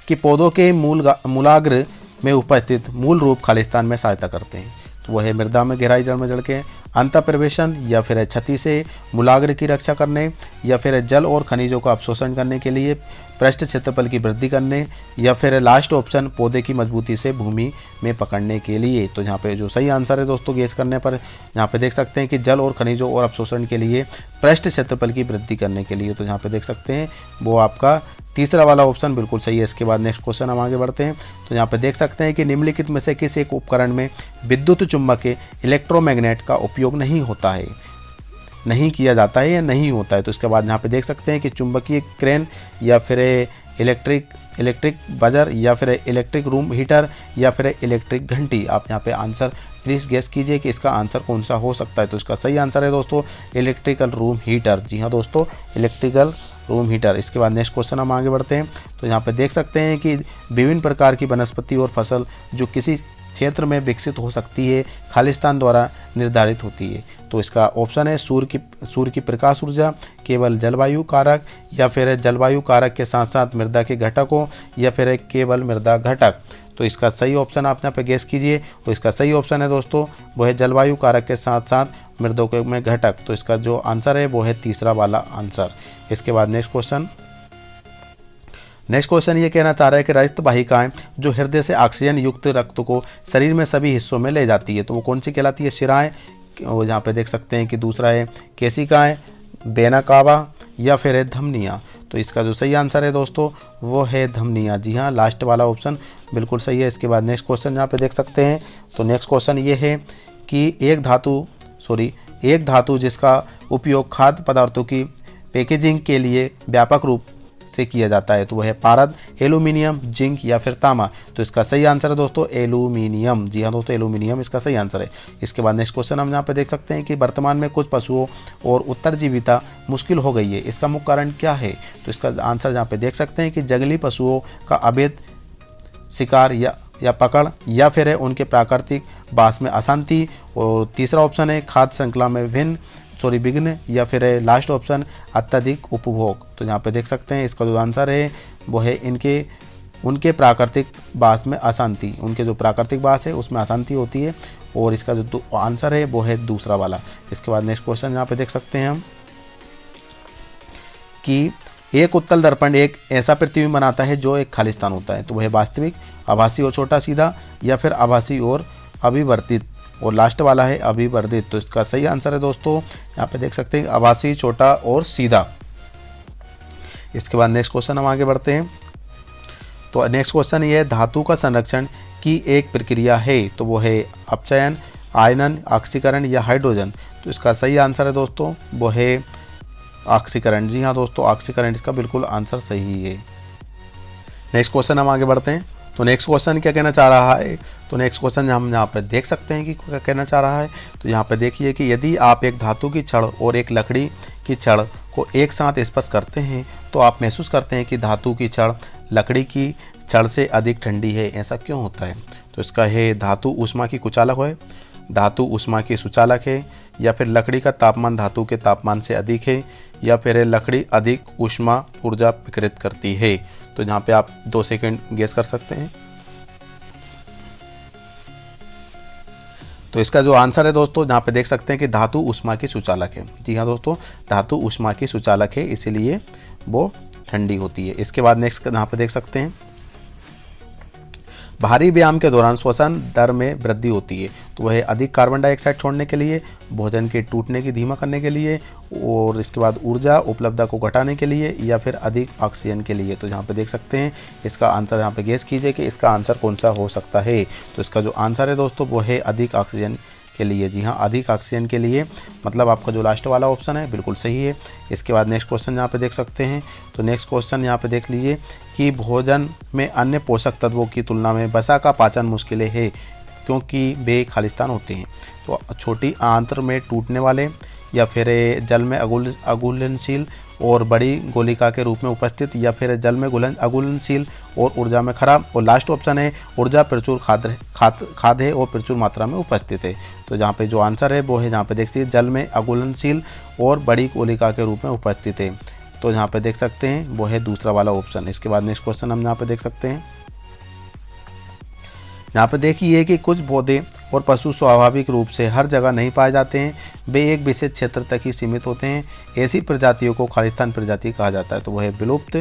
कि पौधों के मूलाग्र में उपस्थित मूल रूप खालिस्तान में सहायता करते हैं, तो वह है मृदा में गहराई जड़ में जल के अंतःप्रवेशन या फिर क्षति से मूलाग्र की रक्षा करने या फिर जल और खनिजों का अवशोषण करने के लिए पृष्ठ क्षेत्रफल की वृद्धि करने या फिर लास्ट ऑप्शन पौधे की मजबूती से भूमि में पकड़ने के लिए। तो यहाँ पे जो सही आंसर है दोस्तों गेस करने पर यहाँ पे देख सकते हैं कि जल और खनिजों और अवशोषण के लिए पृष्ठ क्षेत्रफल की वृद्धि करने के लिए। तो यहाँ पे देख सकते हैं वो आपका तीसरा वाला ऑप्शन बिल्कुल सही है। इसके बाद नेक्स्ट क्वेश्चन हम आगे बढ़ते हैं। तो यहाँ पे देख सकते हैं कि निम्नलिखित में से किस एक उपकरण में विद्युत चुम्बकीय इलेक्ट्रोमैग्नेट का उपयोग नहीं होता है, नहीं किया जाता है या नहीं होता है। तो इसके बाद यहाँ पे देख सकते हैं कि चुंबकीय क्रेन या फिर इलेक्ट्रिक बजर या फिर इलेक्ट्रिक रूम हीटर या फिर इलेक्ट्रिक घंटी। आप यहाँ पे आंसर प्लीज़ गेस कीजिए कि इसका आंसर कौन सा हो सकता है। तो इसका सही आंसर है दोस्तों इलेक्ट्रिकल रूम हीटर। जी हाँ दोस्तों, इलेक्ट्रिकल रूम हीटर। इसके बाद नेक्स्ट क्वेश्चन हम आगे बढ़ते हैं। तो यहाँ पे देख सकते हैं कि विभिन्न प्रकार की वनस्पति और फसल जो किसी क्षेत्र में विकसित हो सकती है खालिस्तान द्वारा निर्धारित होती है। तो इसका ऑप्शन है सूर्य की प्रकाश ऊर्जा, केवल जलवायु कारक या फिर जलवायु कारक के साथ साथ मृदा के घटकों या फिर केवल मृदा घटक। तो इसका सही ऑप्शन आप यहाँ पे गेस कीजिए। और इसका सही ऑप्शन है दोस्तों वो है जलवायु कारक के साथ साथ मृदों में घटक। तो इसका जो आंसर है वो है तीसरा वाला आंसर। इसके बाद नेक्स्ट क्वेश्चन ये कहना चाह रहा है कि रक्त वाहिकाएं जो हृदय से ऑक्सीजन युक्त रक्त को शरीर में सभी हिस्सों में ले जाती है, तो वो कौन सी कहलाती है? शिराएं, और यहाँ पे देख सकते हैं कि दूसरा है केशिकाएं, वेना कावा या फिर है धमनियाँ। तो इसका जो सही आंसर है दोस्तों वो है धमनियाँ। जी हाँ, लास्ट वाला ऑप्शन बिल्कुल सही है। इसके बाद नेक्स्ट क्वेश्चन यहाँ पे देख सकते हैं। तो नेक्स्ट क्वेश्चन ये है कि एक धातु जिसका उपयोग खाद्य पदार्थों की पैकेजिंग के लिए व्यापक रूप से किया जाता है, तो वह है पारद, एल्यूमिनियम, जिंक या फिर तांबा। तो इसका सही आंसर है दोस्तों एल्यूमिनियम। जी हाँ दोस्तों, एल्यूमिनियम इसका सही आंसर है। इसके बाद नेक्स्ट क्वेश्चन हम यहाँ पे देख सकते हैं कि वर्तमान में कुछ पशुओं और उत्तरजीविता मुश्किल हो गई है, इसका मुख्य कारण क्या है? तो इसका आंसर यहाँ पे देख सकते हैं कि जंगली पशुओं का अवैध शिकार या पकड़ या फिर है उनके प्राकृतिक वास में अशांति। और तीसरा ऑप्शन है खाद्य श्रृंखला में विघ्न या फिर लास्ट ऑप्शन अत्यधिक उपभोग। तो यहाँ पे देख सकते हैं इसका जो आंसर है वो है उनके प्राकृतिक वास में अशांति। उनके जो प्राकृतिक वास है उसमें अशांति होती है, और इसका जो आंसर है वो है दूसरा वाला। इसके बाद नेक्स्ट क्वेश्चन यहाँ पे देख सकते हैं हम कि एक उत्तल दर्पण एक ऐसा प्रतिबिंब बनाता है जो एक खालिस्तान होता है, तो वह वास्तविक, आभासी और छोटा सीधा या फिर आभासी और अभिवर्तित। और लास्ट वाला है अभिवर्धित। तो इसका सही आंसर है दोस्तों यहाँ पे देख सकते हैं आभासी, छोटा और सीधा। इसके बाद नेक्स्ट क्वेश्चन हम आगे बढ़ते हैं। तो नेक्स्ट क्वेश्चन ये है धातु का संरक्षण की एक प्रक्रिया है, तो वो है अपचयन, आयनन, ऑक्सीकरण या हाइड्रोजन। तो इसका सही आंसर है दोस्तों वो है ऑक्सीकरण। जी हाँ दोस्तों, ऑक्सीकरण इसका बिल्कुल आंसर सही है। नेक्स्ट क्वेश्चन हम आगे बढ़ते हैं। तो नेक्स्ट क्वेश्चन क्या कहना चाह रहा है? तो नेक्स्ट क्वेश्चन हम यहाँ पर देख सकते हैं कि क्या कहना चाह रहा है। तो यहाँ पर देखिए कि यदि आप एक धातु की छड़ और एक लकड़ी की छड़ को एक साथ स्पर्श करते हैं तो आप महसूस करते हैं कि धातु की छड़ लकड़ी की छड़ से अधिक ठंडी है, ऐसा क्यों होता है? तो इसका है धातु ऊष्मा की कुचालक है, धातु ऊष्मा की सुचालक है, या फिर लकड़ी का तापमान धातु के तापमान से अधिक है, या फिर लकड़ी अधिक ऊष्मा ऊर्जा विकिरित करती है। तो यहाँ पे आप 2 सेकंड गेस कर सकते हैं। तो इसका जो आंसर है दोस्तों यहाँ पे देख सकते हैं कि धातु ऊष्मा की सुचालक है। जी हाँ दोस्तों, धातु ऊष्मा की सुचालक है, इसीलिए वो ठंडी होती है। इसके बाद नेक्स्ट यहाँ पे देख सकते हैं, भारी व्यायाम के दौरान श्वसन दर में वृद्धि होती है, तो वह अधिक कार्बन डाइऑक्साइड छोड़ने के लिए, भोजन के टूटने की धीमा करने के लिए, और इसके बाद ऊर्जा उपलब्धता को घटाने के लिए, या फिर अधिक ऑक्सीजन के लिए। तो यहाँ पे देख सकते हैं इसका आंसर, यहाँ पे गेस कीजिए कि इसका आंसर कौन सा हो सकता है। तो इसका जो आंसर है दोस्तों वो है अधिक ऑक्सीजन के लिए। जी हाँ, अधिक ऑक्सीजन के लिए, मतलब आपका जो लास्ट वाला ऑप्शन है बिल्कुल सही है। इसके बाद नेक्स्ट क्वेश्चन यहाँ पे देख सकते हैं। तो नेक्स्ट क्वेश्चन यहाँ पे देख लीजिए कि भोजन में अन्य पोषक तत्वों की तुलना में वसा का पाचन मुश्किल है क्योंकि वे खालिस्तान होते हैं। तो छोटी आंत्र में टूटने वाले, या फिर जल में अघुलनशील और बड़ी गोलिका के रूप में उपस्थित, या फिर जल में अघुलनशील और ऊर्जा में खराब। और लास्ट ऑप्शन है ऊर्जा प्रचुर खाद है और प्रचुर मात्रा में उपस्थित है। तो जहाँ पे जो आंसर है वो है, जहाँ पे देखिए जल में अघुलनशील और बड़ी गोलिका के रूप में उपस्थित है। तो यहाँ पे देख सकते हैं वो है दूसरा वाला ऑप्शन। इसके बाद नेक्स्ट क्वेश्चन हम यहाँ पे देख सकते हैं। यहाँ पे देखिए कि कुछ पौधे और पशु स्वाभाविक रूप से हर जगह नहीं पाए जाते हैं, वे एक विशेष क्षेत्र तक ही सीमित होते हैं। ऐसी प्रजातियों को खालिस्तान प्रजाति कहा जाता है। तो वह है विलुप्त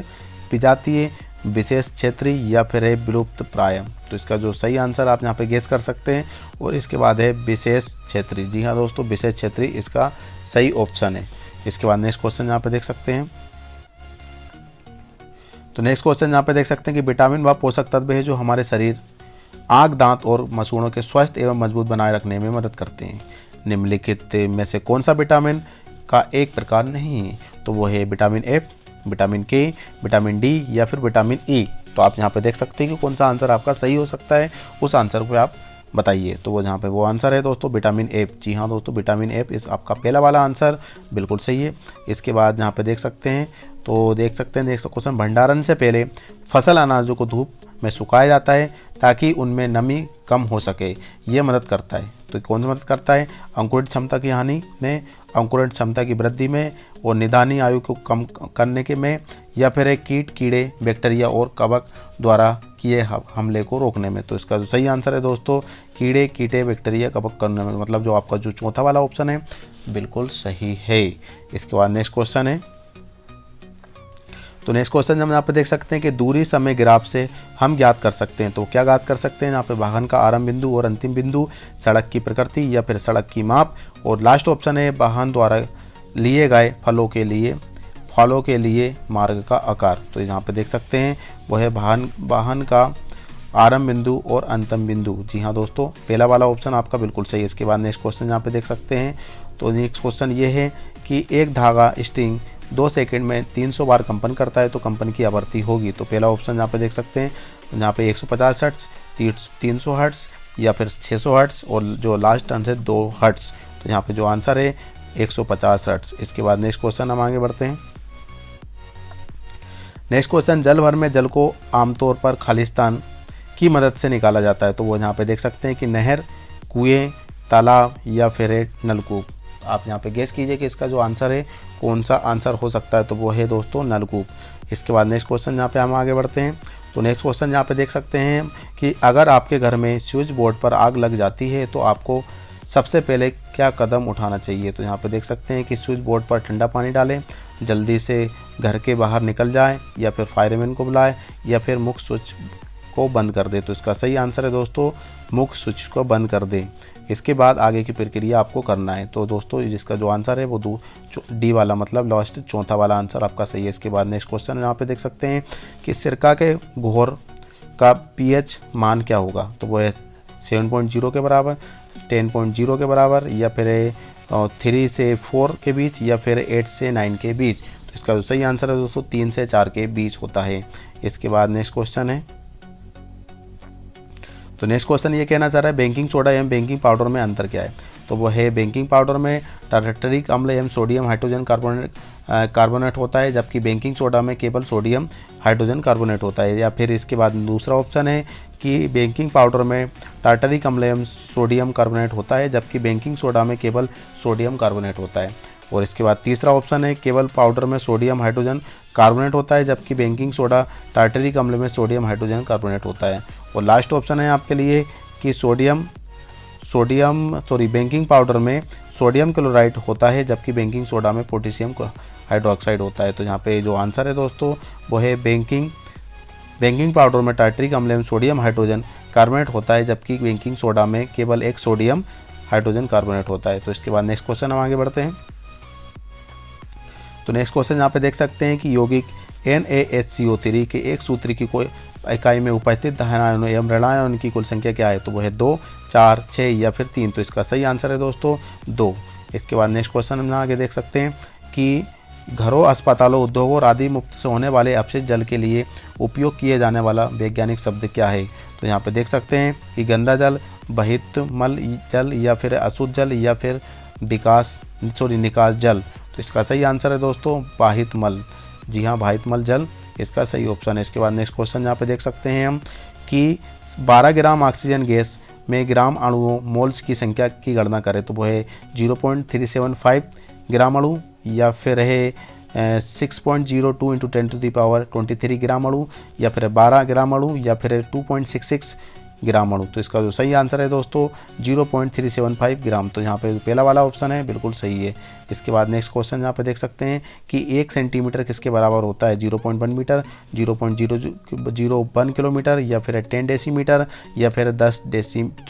प्रजातीय, विशेष क्षेत्रीय, या फिर है विलुप्त प्राय। तो इसका जो सही आंसर आप यहाँ पे गेस कर सकते हैं। और इसके बाद है विशेष क्षेत्रीय। जी हाँ दोस्तों, विशेष क्षेत्रीय इसका सही ऑप्शन है। इसके बाद नेक्स्ट क्वेश्चन यहाँ पे देख सकते हैं। तो नेक्स्ट क्वेश्चन यहाँ पे देख सकते हैं कि विटामिन व पोषक तत्व है जो हमारे शरीर, आँख, दांत और मसूड़ों के स्वस्थ एवं मजबूत बनाए रखने में मदद करते हैं। निम्नलिखित में से कौन सा विटामिन का एक प्रकार नहीं है? तो वो है विटामिन एफ, विटामिन के, विटामिन डी, या फिर विटामिन ई। तो आप यहाँ पे देख सकते हैं कि कौन सा आंसर आपका सही हो सकता है, उस आंसर को आप बताइए। तो वो जहाँ पे वो आंसर है दोस्तों विटामिन एफ। जी हाँ दोस्तों, विटामिन एफ इस आपका पहला वाला आंसर बिल्कुल सही है। इसके बाद यहाँ पे देख सकते हैं, तो देख सकते हैं नेक्स्ट क्वेश्चन, भंडारण से पहले फसल अनाजों को धूप में सुखाया जाता है ताकि उनमें नमी कम हो सके, ये मदद करता है। तो कौन सा मदद करता है? अंकुरण क्षमता की हानि में, अंकुरण क्षमता की वृद्धि में, और निदानी आयु को कम करने के में, या फिर एक कीट, कीड़े, बैक्टीरिया और कवक द्वारा किए हमले को रोकने में। तो इसका जो सही आंसर है दोस्तों कीड़े, कीटे, बैक्टीरिया, कवक करने में, मतलब जो आपका जो चौथा वाला ऑप्शन है बिल्कुल सही है। इसके बाद नेक्स्ट क्वेश्चन है। तो नेक्स्ट क्वेश्चन हम यहाँ पे देख सकते हैं कि दूरी समय ग्राफ से हम ज्ञात कर सकते हैं। तो क्या ज्ञात कर सकते हैं? यहाँ पे वाहन का आरंभ बिंदु और अंतिम बिंदु, सड़क की प्रकृति, या फिर सड़क की माप, और लास्ट ऑप्शन है वाहन द्वारा लिए गए फलों के लिए मार्ग का आकार। तो यहाँ पे देख सकते हैं वो है वाहन का आरंभ बिंदु और अंतिम बिंदु। जी हाँ दोस्तों, पहला वाला ऑप्शन आपका बिल्कुल सही है। इसके बाद नेक्स्ट क्वेश्चन यहाँ पे देख सकते हैं। तो नेक्स्ट क्वेश्चन ये है कि एक धागा स्ट्रिंग 2 सेकंड में 300 बार कंपन करता है तो कंपन की आवृत्ति होगी। तो पहला ऑप्शन यहाँ पे देख सकते हैं, यहाँ पे 150 हर्ट्ज, 300 हर्ट्ज, या फिर 600 हर्ट्ज, और जो लास्ट आंसर 2 हर्ट्ज। तो यहाँ पे जो आंसर है 150 हर्ट्ज। इसके बाद नेक्स्ट क्वेश्चन हम आगे बढ़ते हैं। नेक्स्ट क्वेश्चन, जल भर में जल को आमतौर पर खालिस्तान की मदद से निकाला जाता है। तो वो यहाँ पे देख सकते हैं कि नहर, कुएं, तालाब, या फिर नलकूप। आप यहाँ पे गेस कीजिए कि इसका जो आंसर है कौन सा आंसर हो सकता है। तो वो है दोस्तों नलकूप। इसके बाद नेक्स्ट क्वेश्चन यहाँ पे हम आगे बढ़ते हैं। तो नेक्स्ट क्वेश्चन यहाँ पे देख सकते हैं कि अगर आपके घर में स्विच बोर्ड पर आग लग जाती है तो आपको सबसे पहले क्या कदम उठाना चाहिए? तो यहाँ पे देख सकते हैं कि स्विच बोर्ड पर ठंडा पानी डालें, जल्दी से घर के बाहर निकल जाए, या फिर फायरमैन को बुलाए, या फिर मुख्य स्विच को बंद कर दे। तो इसका सही आंसर है दोस्तों मुख्य स्विच को बंद कर दे। इसके बाद आगे की प्रक्रिया आपको करना है। तो दोस्तों जिसका जो आंसर है वो डी वाला, मतलब लास्ट चौथा वाला आंसर आपका सही है। इसके बाद नेक्स्ट क्वेश्चन यहाँ पे देख सकते हैं कि सिरका के घोर का pH मान क्या होगा? तो वो है 7.0 के बराबर, 10.0 के बराबर, या फिर 3 से 4 के बीच, या फिर 8 से 9 के बीच। तो इसका जो सही आंसर है दोस्तों 3 से 4 के बीच होता है। इसके बाद नेक्स्ट क्वेश्चन है। तो नेक्स्ट क्वेश्चन ये कहना चाह रहा है बेकिंग सोडा एवं बेकिंग पाउडर में अंतर क्या है? तो वो है बेकिंग पाउडर में टारटरिक अम्ल एवं सोडियम हाइड्रोजन कार्बोनेट होता है, जबकि बेकिंग सोडा में केवल सोडियम हाइड्रोजन कार्बोनेट होता है। या फिर इसके बाद दूसरा ऑप्शन है कि बेकिंग पाउडर में टारटरिक अम्ल एवं सोडियम कार्बोनेट होता है, जबकि बेकिंग सोडा में केवल सोडियम कार्बोनेट होता है। और इसके बाद तीसरा ऑप्शन है केवल पाउडर में सोडियम हाइड्रोजन कार्बोनेट होता है, जबकि बेकिंग सोडा टारटरिक अम्ल में सोडियम हाइड्रोजन कार्बोनेट होता है। और लास्ट ऑप्शन है आपके लिए कि बेकिंग पाउडर में सोडियम क्लोराइड होता है, जबकि बेकिंग सोडा में पोटेशियम हाइड्रोक्साइड होता है। तो यहाँ पे जो आंसर है दोस्तों वो है बेकिंग पाउडर में टार्टरिक अम्ल में सोडियम हाइड्रोजन कार्बोनेट होता है, जबकि बेकिंग सोडा में केवल एक सोडियम हाइड्रोजन कार्बोनेट होता है। तो इसके बाद नेक्स्ट क्वेश्चन हम आगे बढ़ते हैं। तो नेक्स्ट क्वेश्चन यहाँ पे देख सकते हैं कि यौगिक NaHCO3 के एक सूत्री की कोई इकाई में उपस्थित धनायनों एवं ऋणायनों की कुल संख्या क्या है? तो वो है 2, 4, 6 या फिर 3। तो इसका सही आंसर है दोस्तों 2। इसके बाद नेक्स्ट क्वेश्चन हम आगे देख सकते हैं कि घरों, अस्पतालों, उद्योगों आदि मुक्त से होने वाले अपशिष्ट जल के लिए उपयोग किए जाने वाला वैज्ञानिक शब्द क्या है? तो यहाँ पे देख सकते हैं कि गंदा जल, बहित मल जल या फिर अशुद्ध जल या फिर निकास जल। तो इसका सही आंसर है दोस्तों बाहित मल। जी हाँ, बाहित मल जल इसका सही ऑप्शन है। इसके बाद नेक्स्ट क्वेश्चन यहाँ पे देख सकते हैं हम कि 12 ग्राम ऑक्सीजन गैस में ग्राम अणुओं मोल्स की संख्या की गणना करें। तो वो है 0.375 ग्राम अणु या फिर है 6.02 × 10⁻23 ग्राम अणु या फिर 12 ग्राम अणु या फिर 2.66 ग्राम अणु। तो इसका जो सही आंसर है दोस्तों 0.375 ग्राम। तो यहाँ पे पहला वाला ऑप्शन है बिल्कुल सही है। इसके बाद नेक्स्ट क्वेश्चन यहाँ पे देख सकते हैं कि 1 सेंटीमीटर किसके बराबर होता है? 0.1 मीटर, 0.001 किलोमीटर या फिर 10 डेसीमीटर या फिर 10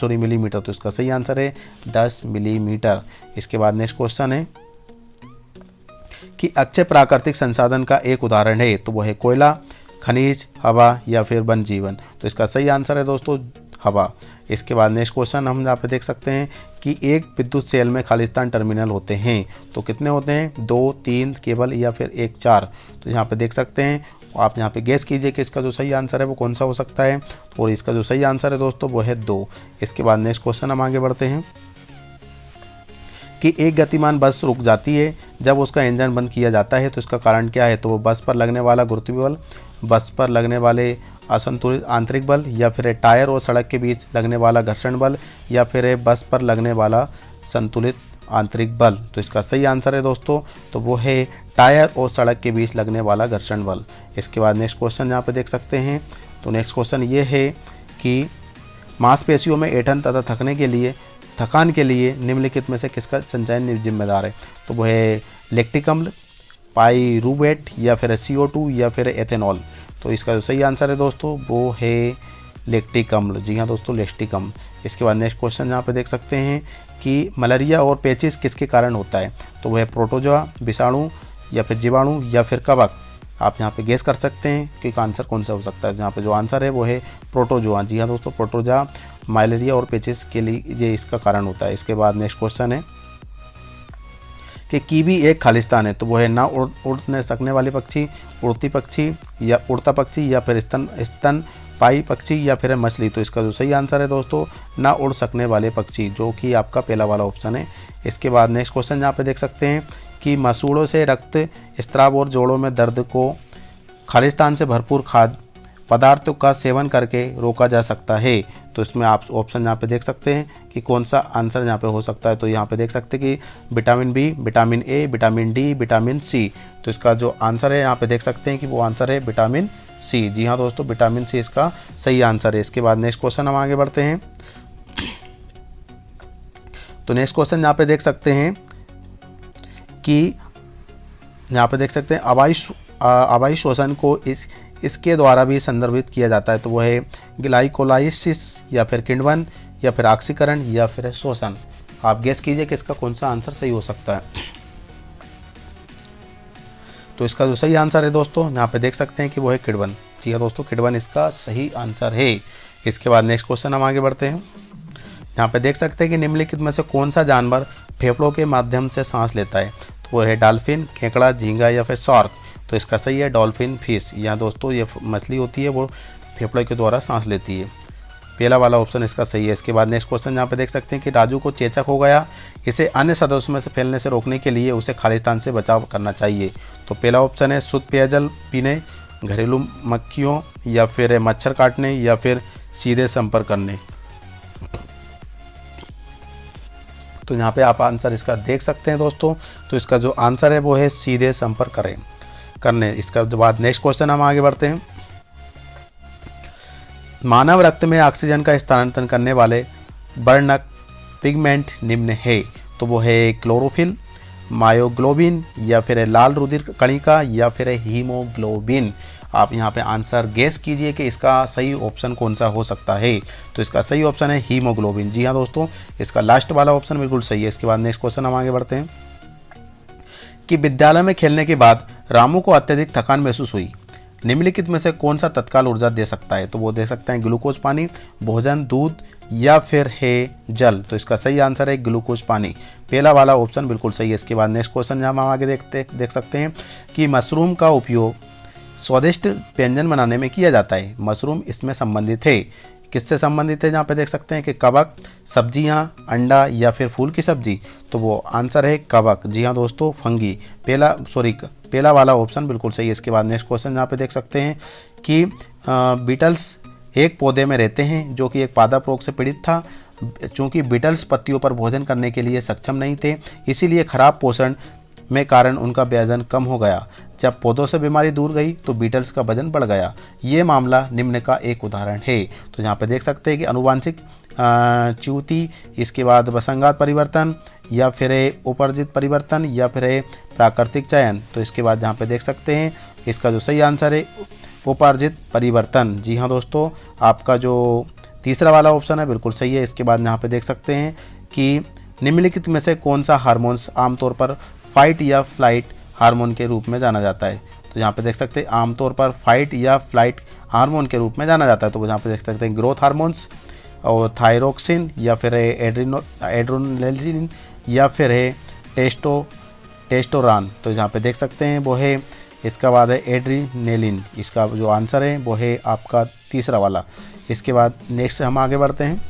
मिलीमीटर। तो इसका सही आंसर है 10 मिलीमीटर। इसके बाद नेक्स्ट क्वेश्चन है कि अक्षय प्राकृतिक संसाधन का एक उदाहरण है। तो वो है कोयला, खनिज, हवा या फिर वन जीवन। तो इसका सही आंसर है दोस्तों हवा। इसके बाद नेक्स्ट क्वेश्चन हम यहाँ पे देख सकते हैं कि एक विद्युत सेल में खालिस्तान टर्मिनल होते हैं। तो कितने होते हैं? 2, 3 केबल या फिर 1, 4। तो यहाँ पे देख सकते हैं, आप यहाँ पे गेस कीजिए कि इसका जो सही आंसर है वो कौन सा हो सकता है। और इसका जो सही आंसर है दोस्तों वो है 2। इसके बाद नेक्स्ट क्वेश्चन हम आगे बढ़ते हैं कि एक गतिमान बस रुक जाती है जब उसका इंजन बंद किया जाता है। तो इसका कारण क्या है? तो वो बस पर लगने वाला गुरुत्वीय बल, बस पर लगने वाले असंतुलित आंतरिक बल या फिर टायर और सड़क के बीच लगने वाला घर्षण बल या फिर बस पर लगने वाला संतुलित आंतरिक बल। तो इसका सही आंसर है दोस्तों तो वो है टायर और सड़क के बीच लगने वाला घर्षण बल। इसके बाद नेक्स्ट क्वेश्चन यहाँ पे देख सकते हैं। तो नेक्स्ट क्वेश्चन ये है कि मांसपेशियों में ऐंठन तथा थकान के लिए निम्नलिखित में से किसका संचयन जिम्मेदार है? तो वो है लैक्टिक अम्ल, पाइरूवेट या फिर CO2 या फिर एथेनॉल। तो इसका जो सही आंसर है दोस्तों वो है लैक्टिक अम्ल। जी हाँ दोस्तों, लैक्टिक अम्ल। इसके बाद नेक्स्ट क्वेश्चन यहाँ पे देख सकते हैं कि मलेरिया और पेचिस किसके कारण होता है? तो वह प्रोटोजोआ, विषाणु या फिर जीवाणु या फिर कवक। आप यहाँ पे गेस कर सकते हैं कि आंसर कौन सा हो सकता है। यहाँ पे जो आंसर है वो है प्रोटोजोआ। जी हाँ दोस्तों, प्रोटोजोआ मलेरिया और पेचिस के लिए ये इसका कारण होता है। इसके बाद नेक्स्ट क्वेश्चन है कि कीवी एक खालिस्तान है। तो वो है ना उड़ने सकने वाले पक्षी, उड़ती पक्षी या उड़ता पक्षी या फिर स्तनपायी पक्षी या फिर मछली। तो इसका जो सही आंसर है दोस्तों ना उड़ सकने वाले पक्षी, जो कि आपका पहला वाला ऑप्शन है। इसके बाद नेक्स्ट क्वेश्चन यहाँ पे देख सकते हैं कि मसूड़ों से रक्त स्राव और जोड़ों में दर्द को खालिस्तान से भरपूर खाद्य पदार्थों का सेवन करके रोका जा सकता है। तो इसमें आप ऑप्शन यहाँ पे देख सकते हैं कि कौन सा आंसर यहाँ पे हो सकता है। तो यहाँ पे देख सकते हैं कि vitamin B, vitamin A, vitamin D, vitamin C. तो इसका जो आंसर है यहाँ पे देख सकते हैं कि वो आंसर है विटामिन सी। जी हाँ दोस्तों, विटामिन सी इसका सही आंसर है। इसके बाद नेक्स्ट क्वेश्चन हम आगे बढ़ते हैं। तो नेक्स्ट क्वेश्चन यहाँ पे देख सकते हैं कि यहाँ पे देख सकते हैं अवायु शोषण को इसके द्वारा भी संदर्भित किया जाता है। तो वो है ग्लाइकोलाइसिस या फिर किण्वन या फिर ऑक्सीकरण या फिर शोषण। आप गेस कीजिए कि इसका कौन सा आंसर सही हो सकता है। तो इसका जो सही आंसर है दोस्तों यहाँ पे देख सकते हैं कि वो है किण्वन। जी हाँ दोस्तों, किण्वन इसका सही आंसर है। इसके बाद नेक्स्ट क्वेश्चन हम आगे बढ़ते हैं। यहाँ पे देख सकते हैं कि निम्नलिखित में से कौन सा जानवर फेफड़ों के माध्यम से सांस लेता है? तो वो है डॉल्फिन, केकड़ा, झींगा या फिर शार्क। तो इसका सही है डॉल्फिन फिश। यहाँ दोस्तों ये मछली होती है वो फेफड़ों के द्वारा सांस लेती है। पहला वाला ऑप्शन इसका सही है। इसके बाद नेक्स्ट क्वेश्चन यहाँ पे देख सकते हैं कि राजू को चेचक हो गया, इसे अन्य सदस्यों में से फैलने से रोकने के लिए उसे खालिस्तान से बचाव करना चाहिए। तो पहला ऑप्शन है शुद्ध पेयजल पीने, घरेलू मक्खियों या फिर मच्छर काटने या फिर सीधे संपर्क करने। तो यहाँ पे आप आंसर इसका देख सकते हैं दोस्तों। तो इसका जो आंसर है वो है सीधे संपर्क करने। इसका बाद नेक्स्ट क्वेश्चन हम आगे बढ़ते हैं। मानव रक्त में ऑक्सीजन का स्थानांतरण करने वाले वर्णक पिगमेंट निम्न है। तो वो है क्लोरोफिल, मायोग्लोबिन, या फिर है लाल रुधिर कणिका, या फिर है हीमोग्लोबिन। आप यहाँ पे आंसर गेस कीजिए कि इसका सही ऑप्शन कौन सा हो सकता है। तो इसका सही ऑप्शन है हीमोग्लोबिन। जी हाँ दोस्तों, इसका लास्ट वाला ऑप्शन बिल्कुल सही है। इसके बाद नेक्स्ट क्वेश्चन हम आगे बढ़ते हैं कि विद्यालय में खेलने के बाद रामू को अत्यधिक थकान महसूस हुई, निम्नलिखित में से कौन सा तत्काल ऊर्जा दे सकता है। तो वो दे सकते हैं ग्लूकोज पानी, भोजन, दूध, या फिर है जल। तो इसका सही आंसर है ग्लूकोज पानी। पहला वाला ऑप्शन बिल्कुल सही है। इसके बाद नेक्स्ट क्वेश्चन हम आगे देख सकते हैं कि मशरूम का उपयोग स्वादिष्ट व्यंजन बनाने में किया जाता है। मशरूम इसमें संबंधित है, किससे संबंधित है जहाँ पे देख सकते हैं कि कवक, सब्जियाँ, अंडा, या फिर फूल की सब्जी। तो वो आंसर है कवक। जी हाँ दोस्तों, फंगी। पहला वाला ऑप्शन बिल्कुल सही है। इसके बाद नेक्स्ट क्वेश्चन यहाँ पे देख सकते हैं कि बीटल्स एक पौधे में रहते हैं जो कि एक पादप रोग से पीड़ित था। चूँकि बीटल्स पत्तियों पर भोजन करने के लिए सक्षम नहीं थे, इसीलिए खराब पोषण में कारण उनका वजन कम हो गया। जब पौधों से बीमारी दूर गई तो बीटल्स का वजन बढ़ गया। ये मामला निम्न का एक उदाहरण है। तो यहाँ पे देख सकते हैं कि अनुवांशिक च्युति, इसके बाद वसंगात परिवर्तन, या फिर उपर्जित परिवर्तन, या फिर प्राकृतिक चयन। तो इसके बाद यहाँ पे देख सकते हैं इसका जो सही आंसर है उपार्जित परिवर्तन। जी हाँ दोस्तों, आपका जो तीसरा वाला ऑप्शन है बिल्कुल सही है। इसके बाद यहाँ पे देख सकते हैं कि निम्नलिखित में से कौन सा हार्मोन्स आमतौर पर फाइट या फ्लाइट हार्मोन के रूप में जाना जाता है। तो यहाँ पे देख सकते हैं आमतौर पर फाइट या फ्लाइट हार्मोन के रूप में जाना जाता है। तो यहाँ पे देख सकते हैं ग्रोथ हार्मोन्स, और थायरोक्सिन, या फिर एड्रेनलिन, या फिर है टेस्टोरान। तो यहाँ पे देख सकते हैं वो है, इसका बाद है एड्रीनेलिन। इसका जो आंसर है वो है आपका तीसरा वाला। इसके बाद नेक्स्ट हम आगे बढ़ते हैं।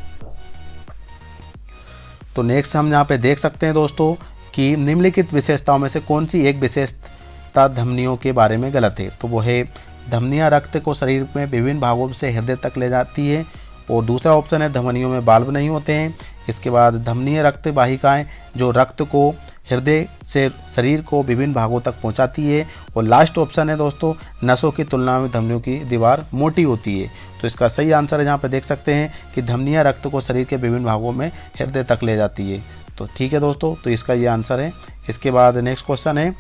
तो नेक्स्ट हम यहाँ पे देख सकते हैं दोस्तों कि निम्नलिखित विशेषताओं में से कौन सी एक विशेषता धमनियों के बारे में गलत है। तो वो है धमनियाँ रक्त को शरीर में विभिन्न भागों से हृदय तक ले जाती है। और दूसरा ऑप्शन है धमनियों में वाल्व नहीं होते हैं। इसके बाद धमनीय रक्त वाहिकाएँ जो रक्त को हृदय से शरीर को विभिन्न भागों तक पहुंचाती है। और लास्ट ऑप्शन है दोस्तों नसों की तुलना में धमनियों की दीवार मोटी होती है। तो इसका सही आंसर है, जहाँ पे देख सकते हैं कि धमनियाँ रक्त को शरीर के विभिन्न भागों में हृदय तक ले जाती है। तो ठीक है दोस्तों, तो इसका ये आंसर है। इसके बाद नेक्स्ट क्वेश्चन है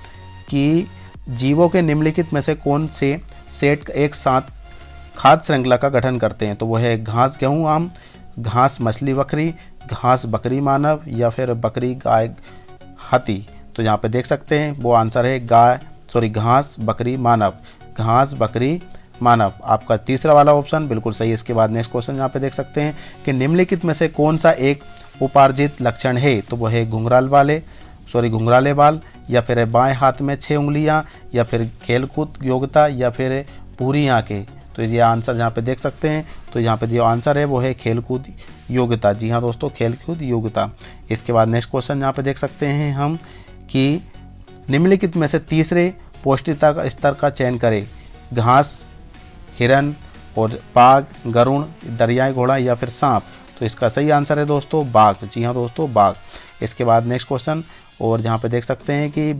कि जीवों के निम्नलिखित में से कौन से सेट एक साथ खाद्य श्रृंखला का गठन करते हैं। तो वो है घास गेहूँ आम, घास मछली बकरी, घास बकरी मानव, या फिर बकरी गाय हाथी। तो यहाँ पे देख सकते हैं वो आंसर है घास बकरी मानव। घास बकरी मानव आपका तीसरा वाला ऑप्शन बिल्कुल सही है। इसके बाद नेक्स्ट क्वेश्चन यहाँ पे देख सकते हैं कि निम्नलिखित में से कौन सा एक उपार्जित लक्षण है। तो वो है घुंघराले बाल, या फिर बाएं हाथ में 6 उंगलियां, या फिर खेलकूद योग्यता, या फिर पूरी आंखें। तो ये आंसर यहाँ पे देख सकते हैं। तो यहाँ पे जो आंसर है वो है खेलकूद योग्यता। जी हाँ दोस्तों, खेलकूद योग्यता। इसके बाद नेक्स्ट क्वेश्चन यहाँ पे देख सकते हैं हम कि निम्नलिखित में से तीसरे पौष्टिकता का स्तर का चयन करें। घास, हिरन, और बाघ, गरुड़, दरियाई घोड़ा, या फिर सांप। तो इसका सही आंसर है दोस्तों बाघ। जी हाँ दोस्तों, बाघ। इसके बाद नेक्स्ट क्वेश्चन, और जहाँ पे देख सकते हैं कि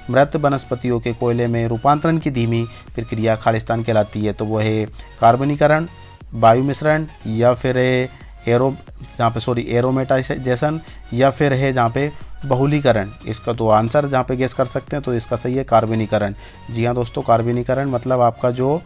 मृत वनस्पतियों के कोयले में रूपांतरण की धीमी प्रक्रिया खालिस्तान कहलाती है। तो वो है कार्बनीकरण, वायु मिश्रण, या फिर एरोमेटाइजेशन, या फिर है जहाँ पे बहुलीकरण। इसका तो आंसर जहाँ पे गेस कर सकते हैं तो इसका सही है कार्बनीकरण। जी हाँ दोस्तों, कार्बनीकरण मतलब आपका जो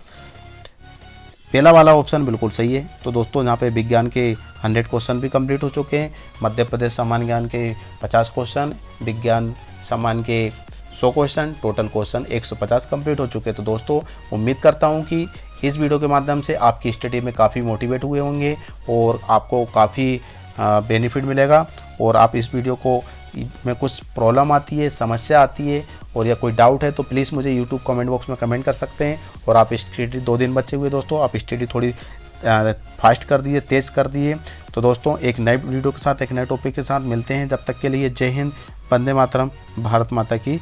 पहला वाला ऑप्शन बिल्कुल सही है। तो दोस्तों यहाँ पे विज्ञान के 100 क्वेश्चन भी कंप्लीट हो चुके हैं। मध्य प्रदेश सामान्य ज्ञान के 50 क्वेश्चन, विज्ञान सामान्य के 100 क्वेश्चन, टोटल क्वेश्चन 150 कंप्लीट हो चुके हैं। तो दोस्तों उम्मीद करता हूँ कि इस वीडियो के माध्यम से आपकी स्टडी में काफ़ी मोटिवेट हुए होंगे और आपको काफ़ी बेनिफिट मिलेगा। और आप इस वीडियो को में कुछ प्रॉब्लम आती है, समस्या आती है, और या कोई डाउट है तो प्लीज़ मुझे यूट्यूब कमेंट बॉक्स में कमेंट कर सकते हैं। और आप स्टडी 2 दिन बचे हुए दोस्तों, आप स्टडी थोड़ी फास्ट कर दिए, तेज़ कर दिए। तो दोस्तों एक नए वीडियो के साथ, एक नए टॉपिक के साथ मिलते हैं। जब तक के लिए जय हिंद, वंदे मातरम, भारत माता की